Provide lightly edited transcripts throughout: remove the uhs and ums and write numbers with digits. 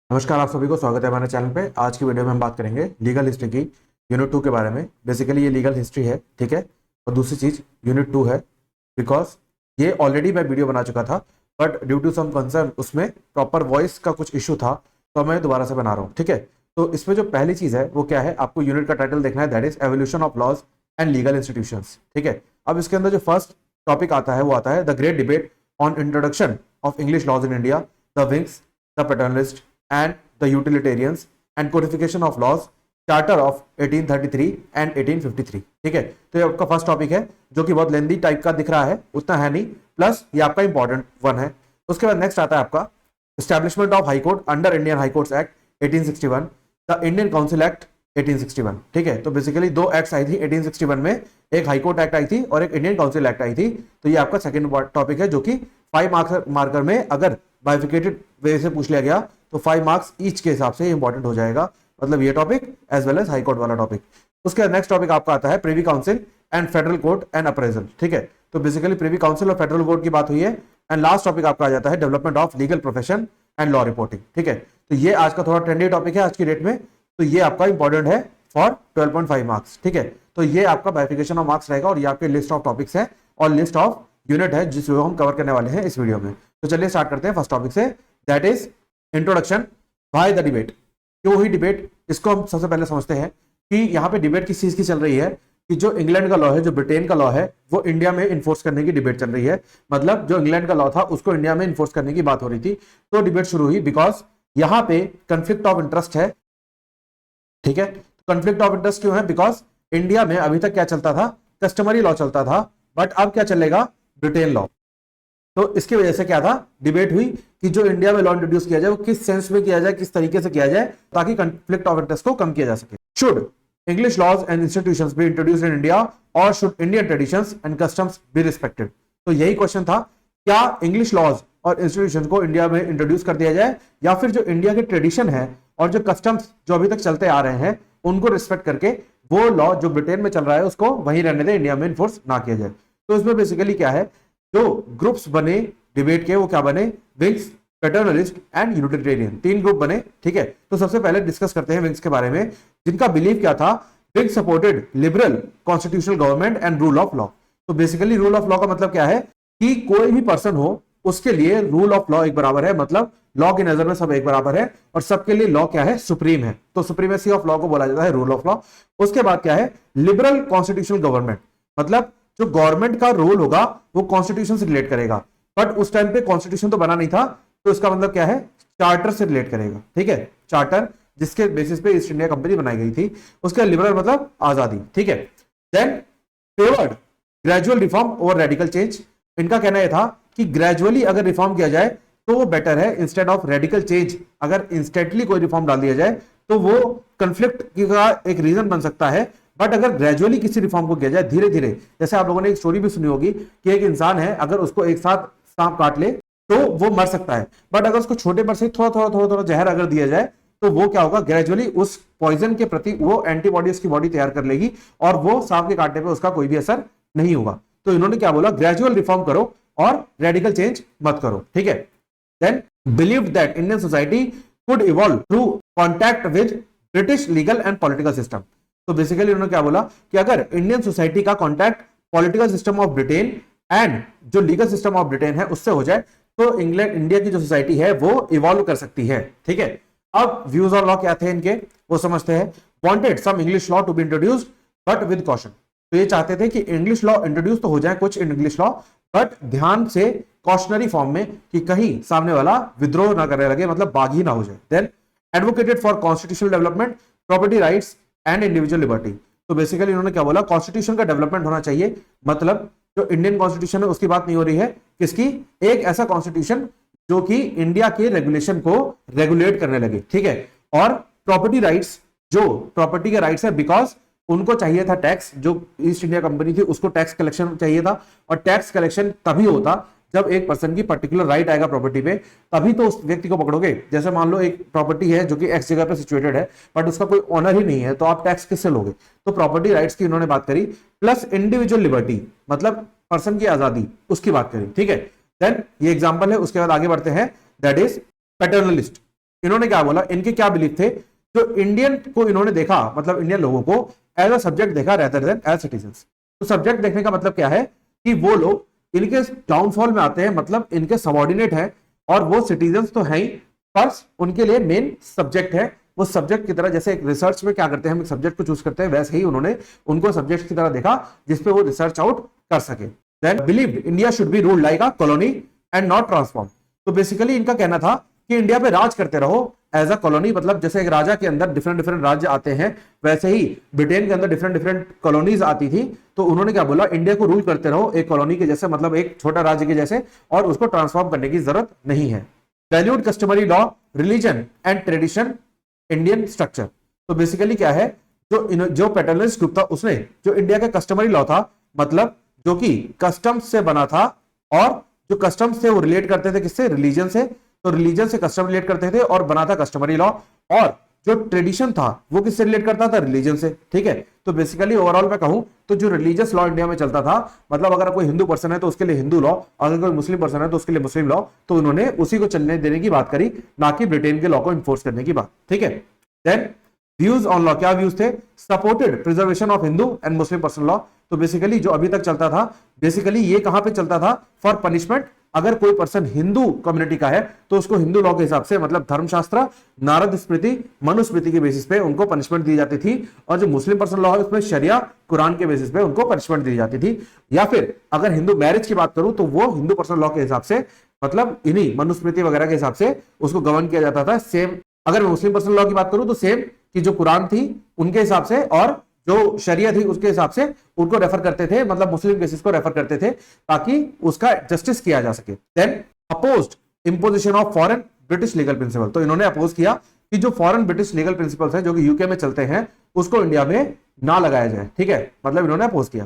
नमस्कार, आप सभी को स्वागत है हमारे चैनल पे। आज की वीडियो में हम बात करेंगे लीगल हिस्ट्री की यूनिट 2 के बारे में। बेसिकली ये लीगल हिस्ट्री है, ठीक है। और दूसरी चीज यूनिट 2 है, बिकॉज ये ऑलरेडी मैं वीडियो बना चुका था, but due to some concern उसमें प्रॉपर वॉइस का कुछ इशू था, तो मैं दोबारा से बना रहा हूँ, ठीक है। तो इसमें जो पहली चीज है वो क्या है, आपको यूनिट का टाइटल देखना है, that is evolution of laws and legal institutions, ठीक है। अब इसके अंदर जो फर्स्ट टॉपिक आता है वो आता है the great debate on introduction of English laws in India, the Whigs, the paternalists and the utilitarians and codification of laws, charter of 1833 and 1853, ठीक है। तो ये आपका फर्स्ट टॉपिक है जो कि बहुत लेंदी टाइप का दिख रहा है, उतना है नहीं, प्लस ये आपका इंपॉर्टेंट वन है। उसके बाद नेक्स्ट आता है आपका establishment of high court under Indian high courts act 1861, the Indian Council Act 1861, ठीक है। तो बेसिकली दो एक्ट्स आई थी 1861 में, एक हाई कोर्ट एक्ट आई थी और एक इंडियन काउंसिल एक्ट आई थी। तो ये आपका सेकंड टॉपिक है जो कि 5 मार्कर में अगर बाइफिकेटेड वे से पूछ लिया गया तो 5 मार्क्स ईच के हिसाब से इंपॉर्टेंट हो जाएगा, मतलब ये topic as well as high court वाला टॉपिक। उसके नेक्स्ट टॉपिक आपका आता है privy council and federal court and appraisal, ठीक है। तो बेसिकली प्रिवी काउंसिल और फेडरल कोर्ट की बात हुई है। एंड लास्ट टॉपिक आपका आ जाता है development of legal profession and law reporting, ठीक है। तो ये आज का थोड़ा ट्रेंडी टॉपिक है आज की डेट में, तो ये आपका इंपॉर्टेंट है फॉर 12.5 मार्क्स, ठीक है। तो ये आपका बाइफिकेशन ऑफ मार्क्स रहेगा और ये आपके लिस्ट ऑफ टॉपिक्स है और लिस्ट ऑफ यूनिट है जिसको हम कवर करने वाले हैं इस वीडियो में। तो चलिए स्टार्ट करते हैं फर्स्ट टॉपिक से, that is introduction by the debate. क्यों हुई डिबेट, इसको हम सबसे पहले समझते हैं कि यहाँ पे डिबेट किस चीज की चल रही है, कि जो इंग्लैंड का लॉ है, जो ब्रिटेन का लॉ है, वो इंडिया में इन्फोर्स करने की डिबेट चल रही है। मतलब जो इंग्लैंड का लॉ था उसको इंडिया में इन्फोर्स करने की बात हो रही थी, तो डिबेट शुरू हुई बिकॉज यहाँ पे कंफ्लिक्ट ऑफ इंटरेस्ट है, ठीक है। कंफ्लिक्ट ऑफ इंटरेस्ट क्यों है, बिकॉज इंडिया में अभी तक क्या चलता था, कस्टमरी लॉ चलता था, बट अब क्या चलेगा, ब्रिटेन लॉ। तो इसकी वजह से क्या था, डिबेट हुई कि जो इंडिया में लॉ इंट्रोड्यूस किया जाए वो किस सेंस में किया जाए, किस तरीके से किया जाए ताकि कंफ्लिक्ट ऑफ इंटरेस्ट को कम किया जा सके। Should English laws and institutions be introduced in India और should Indian traditions and customs be respected. तो यही क्वेश्चन था, क्या इंग्लिश लॉज और इंस्टीट्यूशंस को इंडिया में इंट्रोड्यूस कर दिया जाए या फिर जो इंडिया के ट्रेडिशन है और जो कस्टम्स जो अभी तक चलते आ रहे हैं उनको रिस्पेक्ट करके वो लॉ जो ब्रिटेन में चल रहा है उसको वहीं रहने दे, इंडिया में इन्फोर्स ना किया जाए। तो इसमें बेसिकली क्या है, जो ग्रुप्स बने डिबेट के वो क्या बने, विंग्स, पैटर्नलिस्ट एंड यूटिलिटेरियन, 3 ग्रुप बने, ठीक है। तो सबसे पहले डिस्कस करते हैं विंग्स के बारे में, जिनका बिलीव क्या था, wing supported liberal constitutional government and rule of law. तो बेसिकली रूल ऑफ लॉ का मतलब क्या है कि कोई भी पर्सन हो उसके लिए रूल ऑफ लॉ एक बराबर है, मतलब लॉ की नजर में सब एक बराबर है और सबके लिए लॉ क्या है, सुप्रीम है। तो सुप्रीमेसी ऑफ लॉ को बोला जाता है रूल ऑफ लॉ। उसके बाद क्या है, लिबरल कॉन्स्टिट्यूशनल गवर्नमेंट, मतलब जो गवर्नमेंट का रोल होगा वो कॉन्स्टिट्यूशन से रिलेट करेगा, बट उस टाइम पे कॉन्स्टिट्यूशन तो बना नहीं था, तो इसका मतलब क्या है, चार्टर से रिलेट करेगा, ठीक है। चार्टर जिसके बेसिस पे ईस्ट इंडिया कंपनी बनाई गई थी, उसका लिबरल मतलब आजादी, ठीक है। Then favoured gradual reform over radical change. इनका कहना यह था कि ग्रेजुअली अगर रिफॉर्म किया जाए तो वो बेटर है इंस्टेड ऑफ रेडिकल चेंज। अगर इंस्टेंटली कोई रिफॉर्म डाल दिया जाए तो वो कंफ्लिक्ट का एक रीजन बन सकता है, बट अगर ग्रेजुअली किसी रिफॉर्म को किया जाए धीरे धीरे, जैसे आप लोगों ने एक स्टोरी भी सुनी होगी कि एक इंसान है अगर उसको एक साथ सांप काट ले तो वो मर सकता है, बट अगर उसको छोटे पर से थोड़ा थोड़ा थोड़ा थोड़ा जहर अगर दिया जाए तो वो क्या होगा, ग्रेजुअली उस पॉइजन के प्रति वो एंटीबॉडी उसकी बॉडी तैयार कर लेगी और वो सांप के काटने पर उसका कोई भी असर नहीं होगा। तो इन्होंने क्या बोला, ग्रेजुअल रिफॉर्म करो और रेडिकल चेंज मत करो, ठीक है। Then believed that Indian society could evolve through contact with British legal and political system. तो बेसिकली उन्होंने क्या बोला कि अगर इंडियन सोसाइटी का contact political system of Britain and जो लीगल सिस्टम ऑफ ब्रिटेन है उससे हो जाए तो इंग्लैंड इंडिया की जो सोसाइटी है वो इवॉल्व कर सकती है, ठीक है। अब व्यूज ऑन लॉ क्या थे इनके वो समझते हैं। Wanted some English law to be introduced but with caution. तो ये चाहते थे कि इंग्लिश लॉ इंट्रोड्यूस तो हो जाए कुछ इंग्लिश लॉ, बट ध्यान से कॉशनरी फॉर्म में, कि कहीं सामने वाला विद्रोह ना करने लगे, मतलब बागी ना हो जाए। Then advocated for constitutional development, property rights and individual liberty. तो बेसिकली इन्होंने क्या बोला, कॉन्स्टिट्यूशन का डेवलपमेंट होना चाहिए, मतलब जो इंडियन कॉन्स्टिट्यूशन है उसकी बात नहीं हो रही है, किसकी, एक ऐसा कॉन्स्टिट्यूशन जो कि इंडिया के रेगुलेशन को रेगुलेट करने लगे, ठीक है। और प्रॉपर्टी राइट्स, जो प्रॉपर्टी के राइट्स है, बिकॉज उनको चाहिए था टैक्स, जो ईस्ट इंडिया कंपनी थी उसको टैक्स कलेक्शन चाहिए था, और टैक्स कलेक्शन तभी होता जब एक पर्सन की पर्टिकुलर राइट आएगा प्रॉपर्टी पे, तभी तो उस व्यक्ति को पकड़ोगे। जैसे मान लो एक प्रॉपर्टी है जो कि एक्स जगह पे सिचुएटेड है बट उसका कोई ओनर ही नहीं है, तो आप टैक्स किससे लोगे। तो प्रॉपर्टी राइट्स की इन्होंने बात करी, प्लस इंडिविजुअल लिबर्टी, मतलब पर्सन की आजादी, उसकी बात करी, ठीक है। देन ये एग्जांपल है। उसके बाद आगे बढ़ते हैं, दैट इज पैटर्नलिस्ट। इन्होंने क्या बोला, इनके क्या बिलीफ थे, जो इंडियन को इन्होंने देखा, मतलब इंडियन लोगों को एज अ सब्जेक्ट देखा रेदर देन एज सिटीजन्स। तो सब्जेक्ट देखने का मतलब क्या है कि वो लोग इनके डाउनफॉल में आते हैं, मतलब इनके सबॉर्डिनेट हैं, और वो सिटीजन्स तो हैं ही, फर्स्ट उनके लिए मेन सब्जेक्ट है। वो सब्जेक्ट की तरह, जैसे एक रिसर्च में क्या करते हैं, हम एक सब्जेक्ट को चूज करते हैं, वैसे ही उन्होंने उनको सब्जेक्ट की तरह देखा जिसपे वो रिसर्च आउट कर सके। Then believed India should be ruled like a colony and not transform. तो बेसिकली इनका कहना था कि इंडिया पे राज करते रहो एज अ कॉलोनी, मतलब जैसे एक राजा के अंदर डिफरेंट डिफरेंट राज्य आते हैं, वैसे ही ब्रिटेन के अंदर डिफरेंट डिफरेंट कॉलोनीज आती थी। तो उन्होंने क्या बोला, इंडिया को रूल करते रहो एक कॉलोनी के जैसे, मतलब एक छोटा राज्य के जैसे, और उसको ट्रांसफॉर्म करने की जरूरत नहीं है। Valued customary law, religion and tradition, Indian structure. तो बेसिकली क्या है, जो पैटर्नलिस्ट ग्रुप था उसने जो इंडिया का कस्टमरी लॉ था, मतलब जो कि कस्टम्स से बना था, और जो कस्टम्स थे वो रिलेट करते थे किससे, रिलीजन से। तो रिलीजन से कस्टम रिलेट करते थे और बना था कस्टमरी लॉ, और जो ट्रेडिशन था वो किससे रिलेट करता था, रिलीजन से। ठीक है, तो बेसिकली ओवरऑल मैं कहूं तो जो रिलीजियस लॉ इंडिया में चलता था, मतलब अगर कोई हिंदू पर्सन है तो उसके लिए हिंदू लॉ, अगर कोई मुस्लिम पर्सन है तो उसके लिए मुस्लिम लॉ, तो उन्होंने उसी को चलने देने की बात करी, ना कि ब्रिटेन के लॉ को इन्फोर्स करने की बात। ठीक है, देन व्यूज ऑन लॉ, क्या व्यूज थे, supported preservation of Hindu and Muslim person law. तो बेसिकली जो अभी तक चलता था, बेसिकली ये कहां पे चलता था, फॉर पनिशमेंट। अगर कोई पर्सन हिंदू कम्युनिटी का है तो उसको हिंदू लॉ के हिसाब से, मतलब धर्मशास्त्र, नारद स्मृति, मनुस्मृति के बेसिस पे उनको पनिशमेंट दी जाती थी, और जो मुस्लिम पर्सन लॉ है उसमें शरिया कुरान के बेसिस पे उनको पनिशमेंट दी जाती थी। या फिर अगर हिंदू मैरिज की बात करूं तो वो हिंदू पर्सन लॉ के हिसाब से, मतलब इन्हीं मनुस्मृति वगैरह के हिसाब से उसको गवर्न किया जाता था। सेम अगर मैं मुस्लिम पर्सन लॉ की बात करूं तो सेम कि जो कुरान थी उनके हिसाब से, और जो शरिया थी उसके हिसाब से उनको रेफर करते थे, मतलब मुस्लिम केसेस को रेफर करते थे, ताकि उसका जस्टिस किया जा सके। Then opposed imposition of foreign British legal principle. तो इन्होंने अपोज किया कि जो फॉरेन ब्रिटिश लीगल प्रिंसिपल्स हैं जो कि यूके में चलते हैं, उसको इंडिया में ना लगाया जाए। ठीक है, मतलब इन्होंने अपोज किया।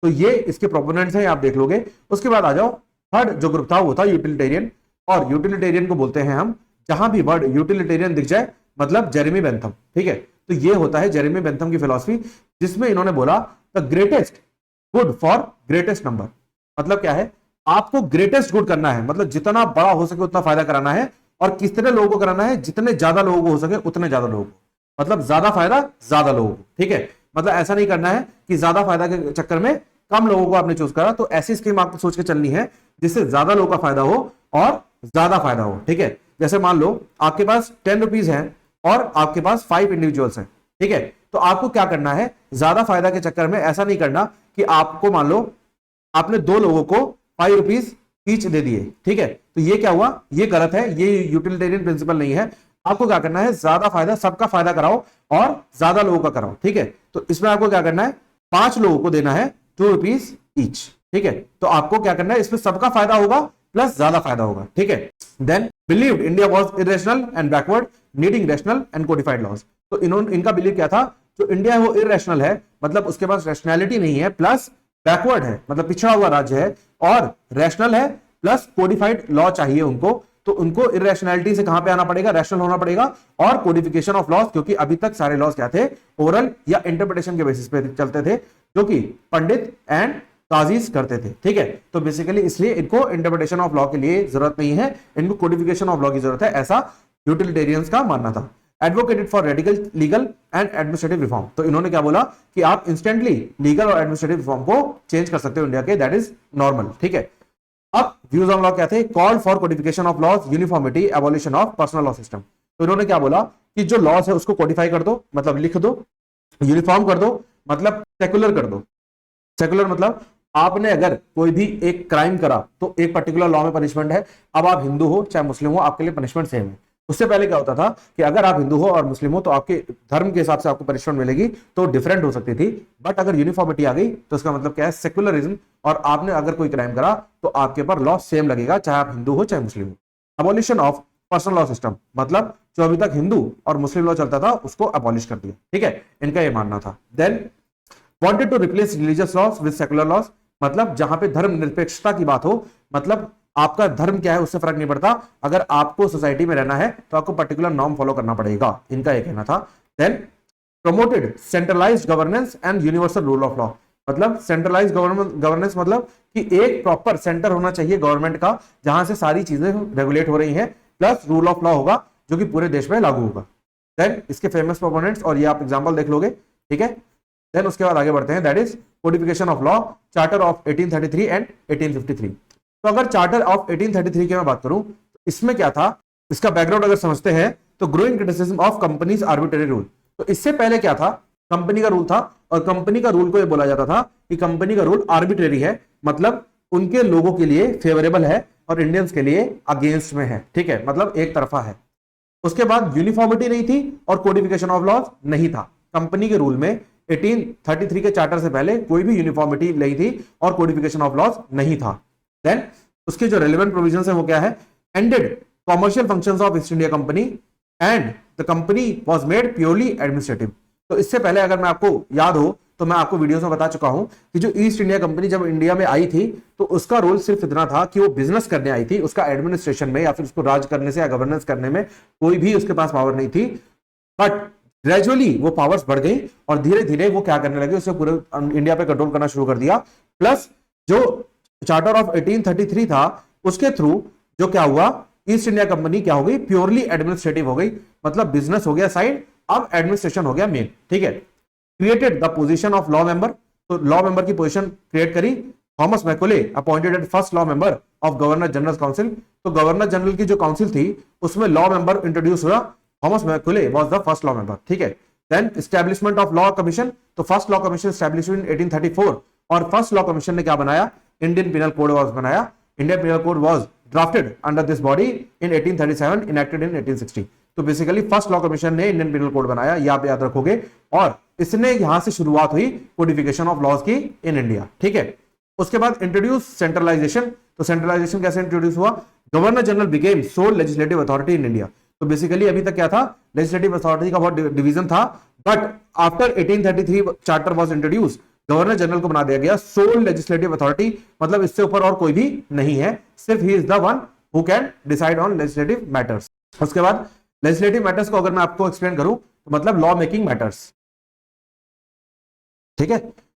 तो ये इसके प्रोपोनेंट्स हैं, आप देख लोगे। उसके बाद आ जाओ, थर्ड जो ग्रुप था वो था यूटिलिटेरियन, और यूटिलिटेरियन को बोलते हैं हम, जहां भी वर्ड यूटिलिटेरियन दिख जाए, मतलब जेरेमी बेंथम। ठीक है, तो ये होता है जेरेमी बेंथम की फिलॉसफी, जिसमें इन्होंने बोला the greatest good for greatest number. मतलब क्या है, आपको ग्रेटेस्ट गुड करना है, मतलब जितना बड़ा हो सके उतना फायदा कराना है, और कितने लोगों को कराना है, जितने ज्यादा लोगों को हो सके उतने ज्यादा लोगों को, मतलब ज्यादा फायदा ज्यादा लोगों को। ठीक है, मतलब ऐसा नहीं करना है कि ज्यादा फायदा के चक्कर में कम लोगों को आपने चूज करा। तो ऐसी स्कीम आपको सोच के चलनी है जिससे ज्यादा लोगों का फायदा हो और ज्यादा फायदा हो। ठीक है, जैसे मान लो आपके पास 10 रुपीज है और आपके पास 5 इंडिविजुअल्स हैं। ठीक है, तो आपको क्या करना है, ज्यादा फायदा के चक्कर में ऐसा नहीं करना कि आपको, मान लो आपने 2 लोगों को 5 रुपीज ईच दे दिए। ठीक है, तो ये क्या हुआ, ये गलत है, ये यूटिलिटेरियन प्रिंसिपल नहीं है। आपको क्या करना है, ज्यादा फायदा, सबका फायदा कराओ और ज्यादा लोगों का कराओ। ठीक है, तो इसमें आपको क्या करना है, 5 लोगों को देना है 2 रुपीज ईच। ठीक है, तो आपको क्या करना है, इसमें सबका फायदा होगा प्लस ज्यादा फायदा होगा। ठीक है, then believed India was irrational and backward needing rational and codified laws. तो इनका बिलीव क्या था, जो इंडिया है वो इरेशनल है, मतलब उसके पास रैशनैलिटी नहीं है, प्लस बैकवर्ड है, मतलब पिछड़ा हुआ राज्य है, और रैशनल है प्लस कोडिफाइड लॉ चाहिए उनको। तो उनको इरेशनैलिटी से कहां पे आना पड़ेगा, रैशनल होना पड़ेगा, और कोडिफिकेशन ऑफ लॉज, क्योंकि अभी तक सारे लॉज क्या थे, ओरल या इंटरप्रिटेशन के बेसिस पे चलते थे, जो कि पंडित एंड काजीज करते थे। ठीक है, तो बेसिकली इसलिए इनको इंटरप्रिटेशन ऑफ लॉ के लिए जरूरत नहीं है, इनको कोडिफिकेशन ऑफ लॉ की जरूरत है, ऐसा यूटिलिटेरियंस का मानना था। Advocated for radical legal and administrative reform. तो इन्होंने क्या बोला कि आप इंस्टेंटली लीगल और एडमिनिस्ट्रेटिव रिफॉर्म को चेंज कर सकते हो इंडिया के, दैट इज नॉर्मल। ठीक है, अब व्यूज ऑन लॉ क्या थे, called for codification of laws, uniformity, abolition of personal law system. तो इन्होंने क्या बोला कि जो लॉज है उसको कोडिफाई कर दो, मतलब लिख दो, यूनिफॉर्म कर दो, मतलब सेकुलर कर दो। सेकुलर मतलब आपने अगर कोई भी एक क्राइम करा तो एक पर्टिकुलर लॉ में पनिशमेंट है, अब आप हिंदू हो चाहे मुस्लिम हो, आपके लिए पनिशमेंट सेम है। उससे पहले क्या होता था कि अगर आप हिंदू हो और मुस्लिम हो तो आपके धर्म के हिसाब से आपको पनिशमेंट मिलेगी, तो डिफरेंट हो सकती थी। बट अगर यूनिफॉर्मिटी आ गई तो इसका मतलब क्या है, सेक्युलरिज्म, और आपने अगर कोई क्राइम करा तो आपके पर लॉ सेम लगेगा, चाहे आप हिंदू हो चाहे मुस्लिम हो। Abolition of personal law system, मतलब जो अभी तक हिंदू और मुस्लिम लॉ चलता था उसको अबॉलिश कर दिया। ठीक है, इनका ये मानना था। Then wanted to replace religious laws with secular laws, मतलब जहां पे धर्म निरपेक्षता की बात हो, मतलब आपका धर्म क्या है उससे फर्क नहीं पड़ता, अगर आपको सोसाइटी में रहना है तो आपको पर्टिकुलर नॉर्म फॉलो करना पड़ेगा, इनका ये कहना था। Then promoted centralised governance and universal rule of law, मतलब सेंट्रलाइज्ड गवर्नेंस मतलब कि एक प्रॉपर सेंटर होना चाहिए गवर्नमेंट का, जहां से सारी चीजें रेगुलेट हो रही हैं, प्लस रूल ऑफ लॉ होगा जो कि पूरे देश में लागू होगा। देन इसके फेमस प्रोपोनेंट्स, और ये आप एग्जांपल देख लोगे, ठीक है। देन उसके बाद आगे बढ़ते हैं, that is codification of law, charter of 1833 and 1853। तो अगर चार्टर ऑफ 1833 की मैं बात करूं तो इसमें क्या था, इसका बैकग्राउंड अगर समझते हैं तो growing criticism of companies arbitrary rule. तो इससे पहले क्या था, कंपनी का रूल था, और कंपनी का रूल को ये बोला जाता था कि कंपनी का रूल आर्बिट्रेरी है, मतलब उनके लोगों के लिए फेवरेबल है और इंडियंस के लिए अगेंस्ट में है, ठीक है, मतलब एक तरफा है। उसके बाद यूनिफॉर्मिटी नहीं थी और कोडिफिकेशन ऑफ लॉज नहीं था। कंपनी के रूल में 1833 के चार्टर से पहले कोई भी यूनिफॉर्मिटी नहीं थी और कोडिफिकेशन ऑफ लॉज नहीं था। देन उसके जो रेलेवेंट प्रोविजंस है वो क्या है, ended commercial functions of east India company and the company was made purely administrative. तो इससे पहले अगर मैं आपको याद हो तो मैं आपको वीडियोस में बता चुका हूं कि जो ईस्ट इंडिया कंपनी जब इंडिया में आई थी तो उसका रोल सिर्फ इतना था कि वो बिजनेस करने आई थी, उसका एडमिनिस्ट्रेशन में या फिर उसको राज करने से या गवर्नेंस करने में कोई भी उसके पास पावर नहीं थी। बट ग्रेजुअली वो पावर्स बढ़ गई और धीरे धीरे वो क्या करने लगे, उसे पूरे इंडिया पे कंट्रोल करना शुरू कर दिया। प्लस जो चार्टर ऑफ 1833 था उसके थ्रू जो क्या हुआ, ईस्ट इंडिया कंपनी क्या हो गई, प्योरली एडमिनिस्ट्रेटिव हो गई, मतलब बिजनेस हो गया साइड, अब एडमिनिस्ट्रेशन हो गया मेन, ठीक है। Created the position of law member, तो लॉ मेंबर की पोजीशन क्रिएट करी। Thomas Macaulay appointed as first law member of governor general council. तो गवर्नर जनरल की जो काउंसिल थी उसमें लॉ मेंबर इंट्रोड्यूस हुआ, Thomas Macaulay was the first law member, ठीक है। Then establishment of law commission, तो first law commission established in 1834 और फर्स्ट लॉ कमीशन ने क्या बनाया, इंडियन पिनल कोड वाज बनाया। Indian penal code was drafted under this body in 1837, enacted इन 1860। तो basically first law commission ने Indian penal code बनाया, ये आप याद रखोगे, और इसने यहां से शुरुआत हुई कोडिफिकेशन ऑफ लॉज की इन इंडिया, ठीक है। उसके बाद इंट्रोड्यूस सेंट्रलाइजेशन, तो सेंट्रलाइजेशन कैसे इंट्रोड्यूस हुआ, governor general became sole legislative authority in India. तो बेसिकली अभी तक क्या था, लेजिस्लेटिव अथॉरिटी का बहुत डिवीजन था, but after 1833 charter was introduce, governor general को बना दिया गया सोल लेजिस्लेटिव अथॉरिटी, मतलब इससे ऊपर और कोई भी नहीं है, सिर्फ he is the one who can decide on legislative matters. उसके बाद लेजिस्लेटिव मैटर्स को अगर मैं आपको एक्सप्लेन करूं तो मतलब लॉ मेकिंग मैटर्स, ठीक है।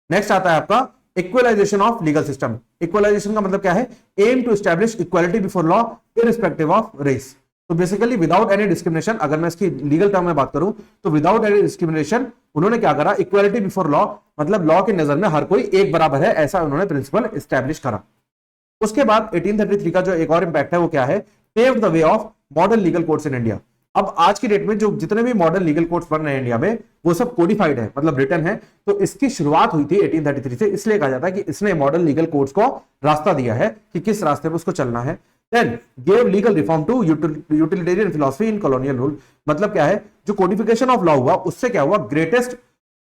नेक्स्ट आता है आपका equalisation of legal system. Equalisation का मतलब क्या है, aim to establish equality before law irrespective of race. तो बेसिकली विदाउट एनी डिस्क्रिमिनेशन, अगर मैं इसकी लीगल टर्म में बात करूं तो विदाउट एनी डिस्क्रिमिनेशन उन्होंने क्या करा, इक्वालिटी बिफोर लॉ, मतलब लॉ की नजर में हर कोई एक बराबर है, ऐसा उन्होंने प्रिंसिपल एस्टैब्लिश करा। उसके बाद 1833 का जो एक और इंपैक्ट है वो क्या है, paved the way of modern legal codes in India. अब आज की डेट में जो जितने भी मॉडर्न लीगल कोड्स बन रहे हैं इंडिया में वो सब कोडिफाइड है, मतलब रिटन है। तो इसकी शुरुआत हुई थी 1833 से, इसलिए कहा जाता है कि इसने मॉडर्न लीगल कोड्स को रास्ता दिया है कि किस रास्ते पे उसको चलना है। Then gave legal reform to utilitarian philosophy in colonial rule, मतलब क्या है, जो कोडिफिकेशन ऑफ लॉ हुआ उससे क्या हुआ, greatest